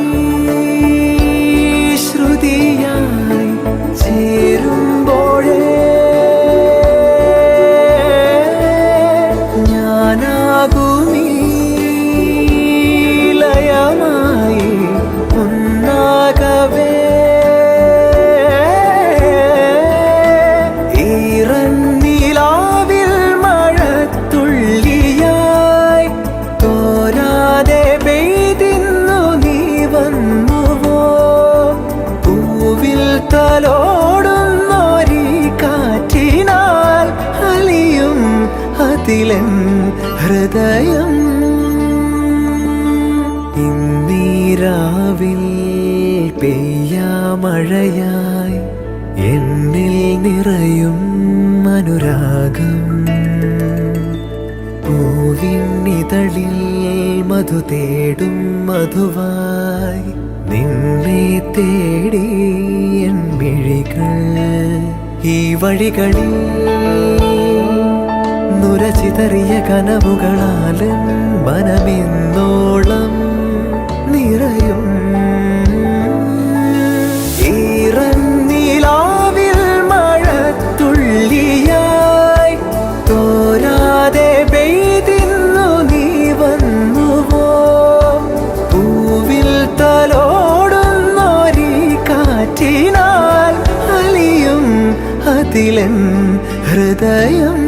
ശ്രുതിയായി ചേരുമ്പോഴേ ലയമായി ഒന്നാകവേ ഈറന്നിലാവിൽ മഴത്തുള്ളിയായി തോരാതെ പെയ്തിന്നു നീ വന്നുവോ പൂവിൽ തലോടുന്നൊരീ കാറ്റിനാൽ അലിയും അതിലൻ ഹൃദയം ഇന്നീരാവിൽ പെയ്യാമഴയായി എന്നിൽ നിറയും അനുരാഗം പൂവിന്നിതളിൽ മധു തേടും മധുവായി നിന്നെ തേടി എൻ മിഴികൾ ഈ വഴികളിൽ നുരചിതറിയ കനവുകളാലും മനമെന്നോളം നിറയും ഈറന്നിലാവിൽ മഴത്തുള്ളിയായി തോരാതെ പെയ്തിന്നു നീ വന്നുവോ പൂവിൽ തലോടുന്നൊരീ കാറ്റിനാൽ അലിയും അതിലൻ ഹൃദയം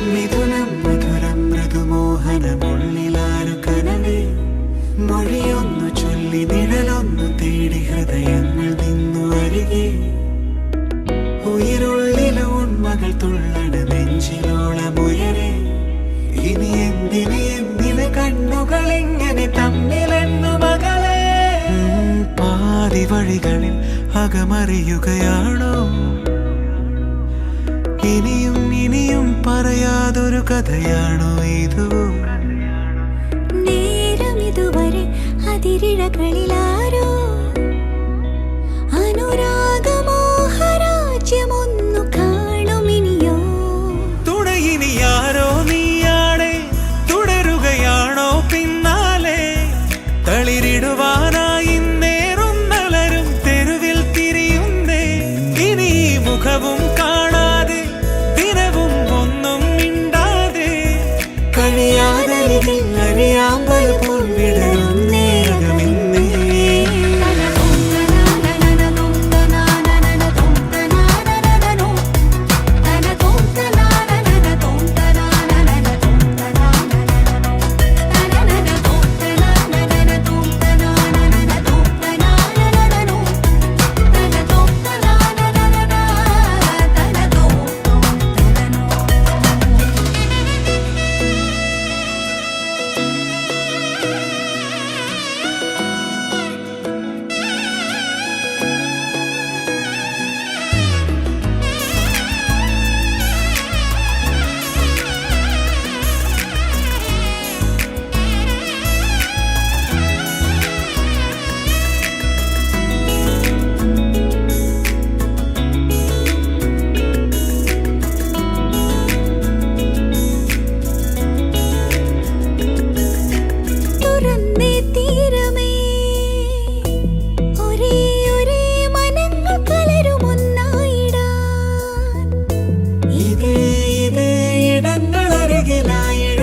മിഥുനം മധുരം മൃദുമോഹനമുള്ളിലാരു കനവേ മൊഴിയൊന്നു ചൊല്ലി നിഴലൊന്നു തേടി ഹൃദയങ്ങൾ നിന്നു അരികെ ഉயிருള്ളിലെ ഉണ്മകൾ തുള്ളട നെഞ്ചിലോളമുയരെ ഇനി എന്തിന് കണ്ണുകൾ ഇങ്ങനെ തമ്മിലെന്നു മകളെ പാതി വഴികളിൽ അകമറിയുകയാണോ ഇനിയും ഇനിയും പറയാതൊരു കഥയാണോ ഇതു നേരം ഇതുവരെ അതിരിഴകളിലാരോ അനുരാഗമോഹരാജ്യമൊന്നു കാണുമിനിയോ തുണയിനി ആരോ നീയാണേ തുടരുകയാണോ പിന്നാലെ തളിരിടുവാനായി നേറുന്നലരും തെരുവിൽ തിരിയുന്നേ ഇനി മുഖവും കാണാതെ ദിനവും ഒന്നും മിണ്ടാതെ കഴിയാതെ അറിയാമ്പൽ പോൽ വിടരുന്നേ അകമിന്നേ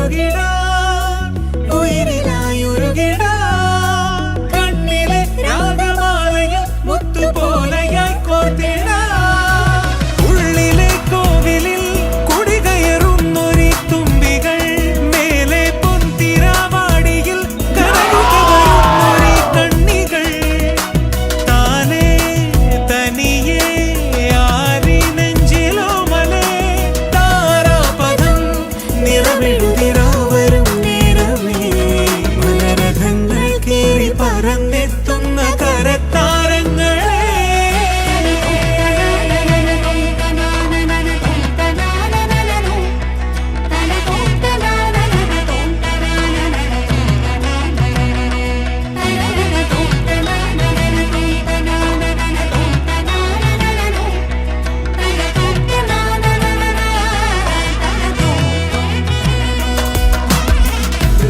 ഉരുകിടാ ഉയിരിലായി ഉരുകിടാ കണ്ണിലെ രാഗമാലയിൽ മുത്തുപോലെയായി കോർത്തിടാ ഉള്ളിലെ കോവിലിൽ കുടികയറുന്നൊരി തുമ്പികൾ മേലെ പൊന്തിരാവാടിയിൽ കരയുകവരുന്നൊരി കണ്ണികൾ താനേ തനിയെ ആരി നെഞ്ചിലോ മലേ താരാപഥം നിറമെഴുതിരാവരും നേരമേ മലരഥങ്ങൾ കേറി പറന്നെത്തുന്ന കരത്താരങ്ങളെ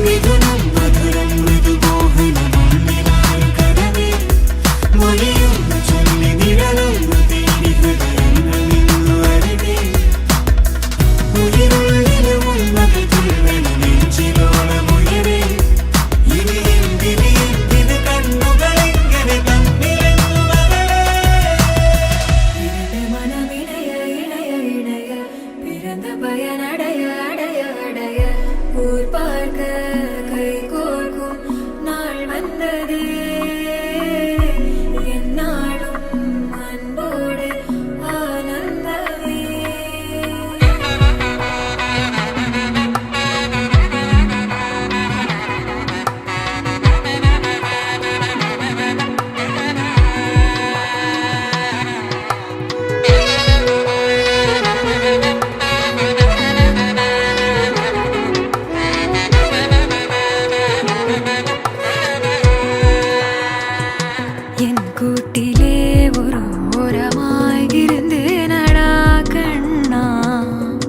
മിഥുനം മധുരം മൃദുമോഹനമണ്ണിലായ കരവേ മൊഴിയൊന്നു ചൊല്ലി നിഴലൊന്നു തേടി ഹൃദയങ്ങൾ നിന്നു അരികെ ഉயிருള്ളിലും ഉന്മകൾ തുള്ളണം നെഞ്ചിലോളമുയരെ ഇനി എന്തിന് കണ്ണുകളിങ്ങനെ തമ്മിലെന്നു മകളെ மனமிணைய இணைய இணைய பிறந்த பயனடைய அடைய அடைய ஊர் பார்க்க கை கோர்க்கும் நாள் வந்ததே என்னாலும் அன்போடு ஆனந்தமே என் கூட்டிலே ஒரு ஓரமாய் இருந்தேனடா கண்ணா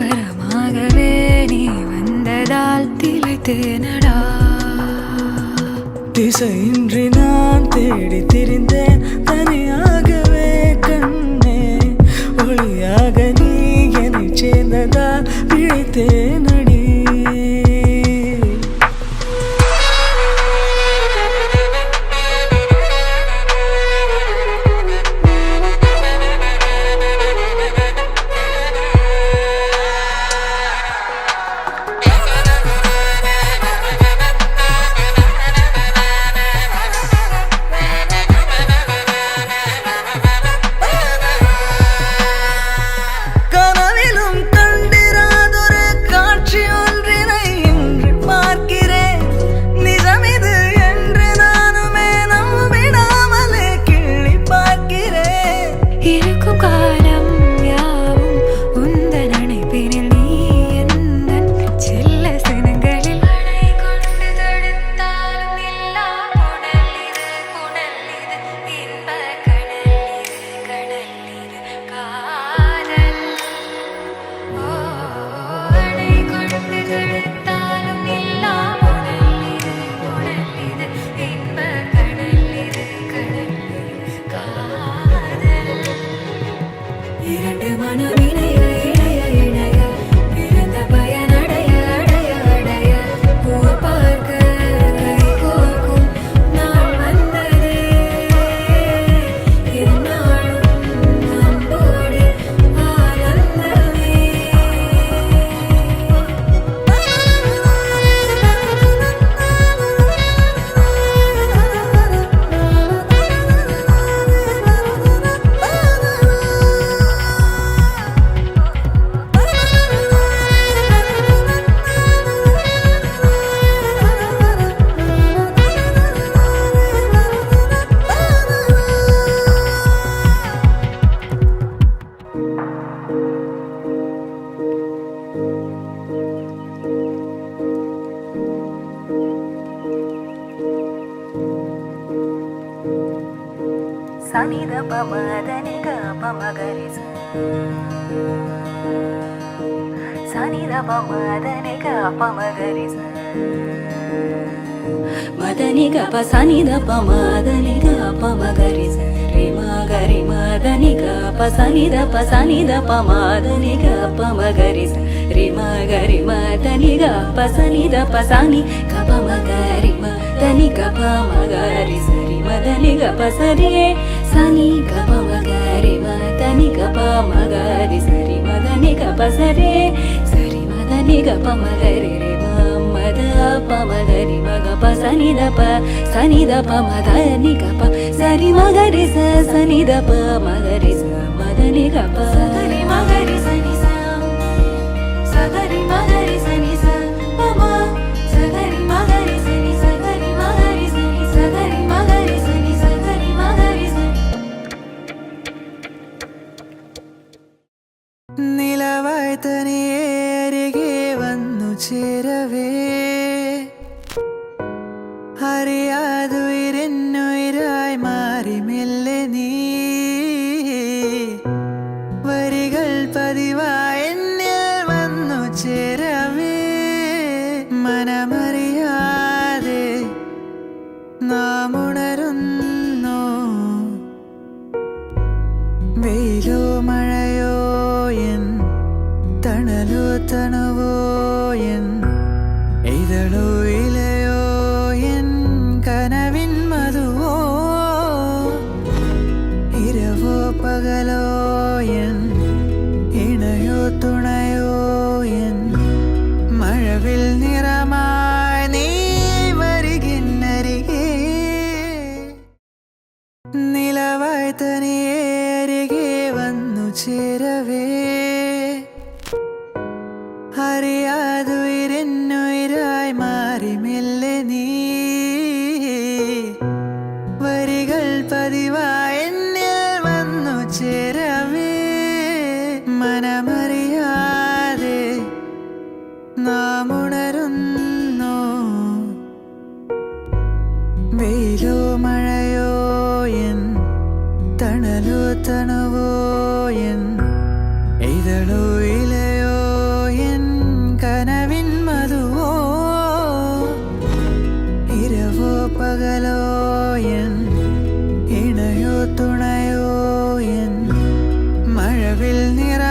வரமாகவே நீ வந்ததால் திளைத்தேனடா திசையின்றி நான் தேடி திரிந்தேன் தனியாகவே கண்ணே ஒளியாக நீ என்னை சேர்ந்ததால் பிழைத்தேனடி கனவிலும் கண்டிராதொரு காட்சி ஒன்றினை இன்று பார்க்கிறேன் நிஜமிது என்று நானுமே நம்பிடாமலே கிள்ளி பார்க்கிறேன் இருக்கும் காலம் யாவும் உந்தன் அணைப்பினில் நீ எந்தன் செல்ல சினங்களில் அணை கொண்டு தடுத்தாலும் இல்லா புனல் இது இன்ப கடல் இது காதல் ஓ அணை கொண்டு தடுத்தாலும் இல்லா புனல் இது இன்ப கடல் இது காதல் இரண்டு மனம் இணைய இணைய இணைய பிறந்த பயனடைய அடைய அடைய ஊர் பார்க்க கை கோர்க்கும் நாள் வந்ததே என்னாலும் அன்போடு ஆனந்தமே சனித பமதனிக பமகரிச சனித பமதனிக பமகரிச மதனிக பசனித பமதனிக பமகரிச ரிமகரி மதனிக பசனித பமதனிக பமகரிச റിമ ഗരിമ തനി ഗപ്പ സനി ദപ്പ സനി ഗപ മഗ റിമ തനി ഗപ മഗ രി സരി മദനി ഗപ സരിയേ സനി ഗപ മഗ റിമ തനി ഗപ മഗ രി സരി മദനി ഗപ സരിയേ സരി മദനി ഗപ മഗ രി രി മദ പ മഗ രി മഗ പ സനി ദപ മദ നി ഗപ സരി മഗ രി സ സനി ദപ മഗ രി സ മദനി ഗപ സരി മഗ രി സനി സ സഗരി മഗ രി സനി സ പമ സഗരി മഗ രി സനി സഗരി മഗ രി സനി സഗരി മഗ രി സനി സഗരി മഗ രി സനി നിലവായി തനിയേരികെ വന്നു ചേരവേ അറിയാതുയരെന്നുയരായി മാറി മെല്ലെ നീ വരികൾ പതിവായി എന്നിൽ വന്നു ചേരവേ മനമറിയാതെ നാം ഉണരുന്നു വെയിലോ മഴയോ എൻ തണലോ തണുവോ എൻ ഇതളോ ഇലയോ എൻ കനവിൻ മധുവോ ഇരവോ പകലോ എൻ ഇണയോ തുണയോ എൻ മഴവിൽ നിറമായി നീ വരികിന്നരികെ നിലവായി തനിയേരികെ വന്നു ചേരവേ അറിയാതുയരെന്നുയരായി മാറി മെല്ലെ നീ വരികൾ പതിവായി എന്നിൽ വന്നു ചേരവേ മനമറിയാതെ നാം ഉണരുന്നു വെയിലോ മഴയോ എൻ തണലോ തണുവോ എൻ ഇതളോ ഇലയോ എൻ കനവിൻ മധുവോ ഇരവോ പകലോ എൻ ഇണയോ തുണയോ എൻ മഴവിൽ നിറ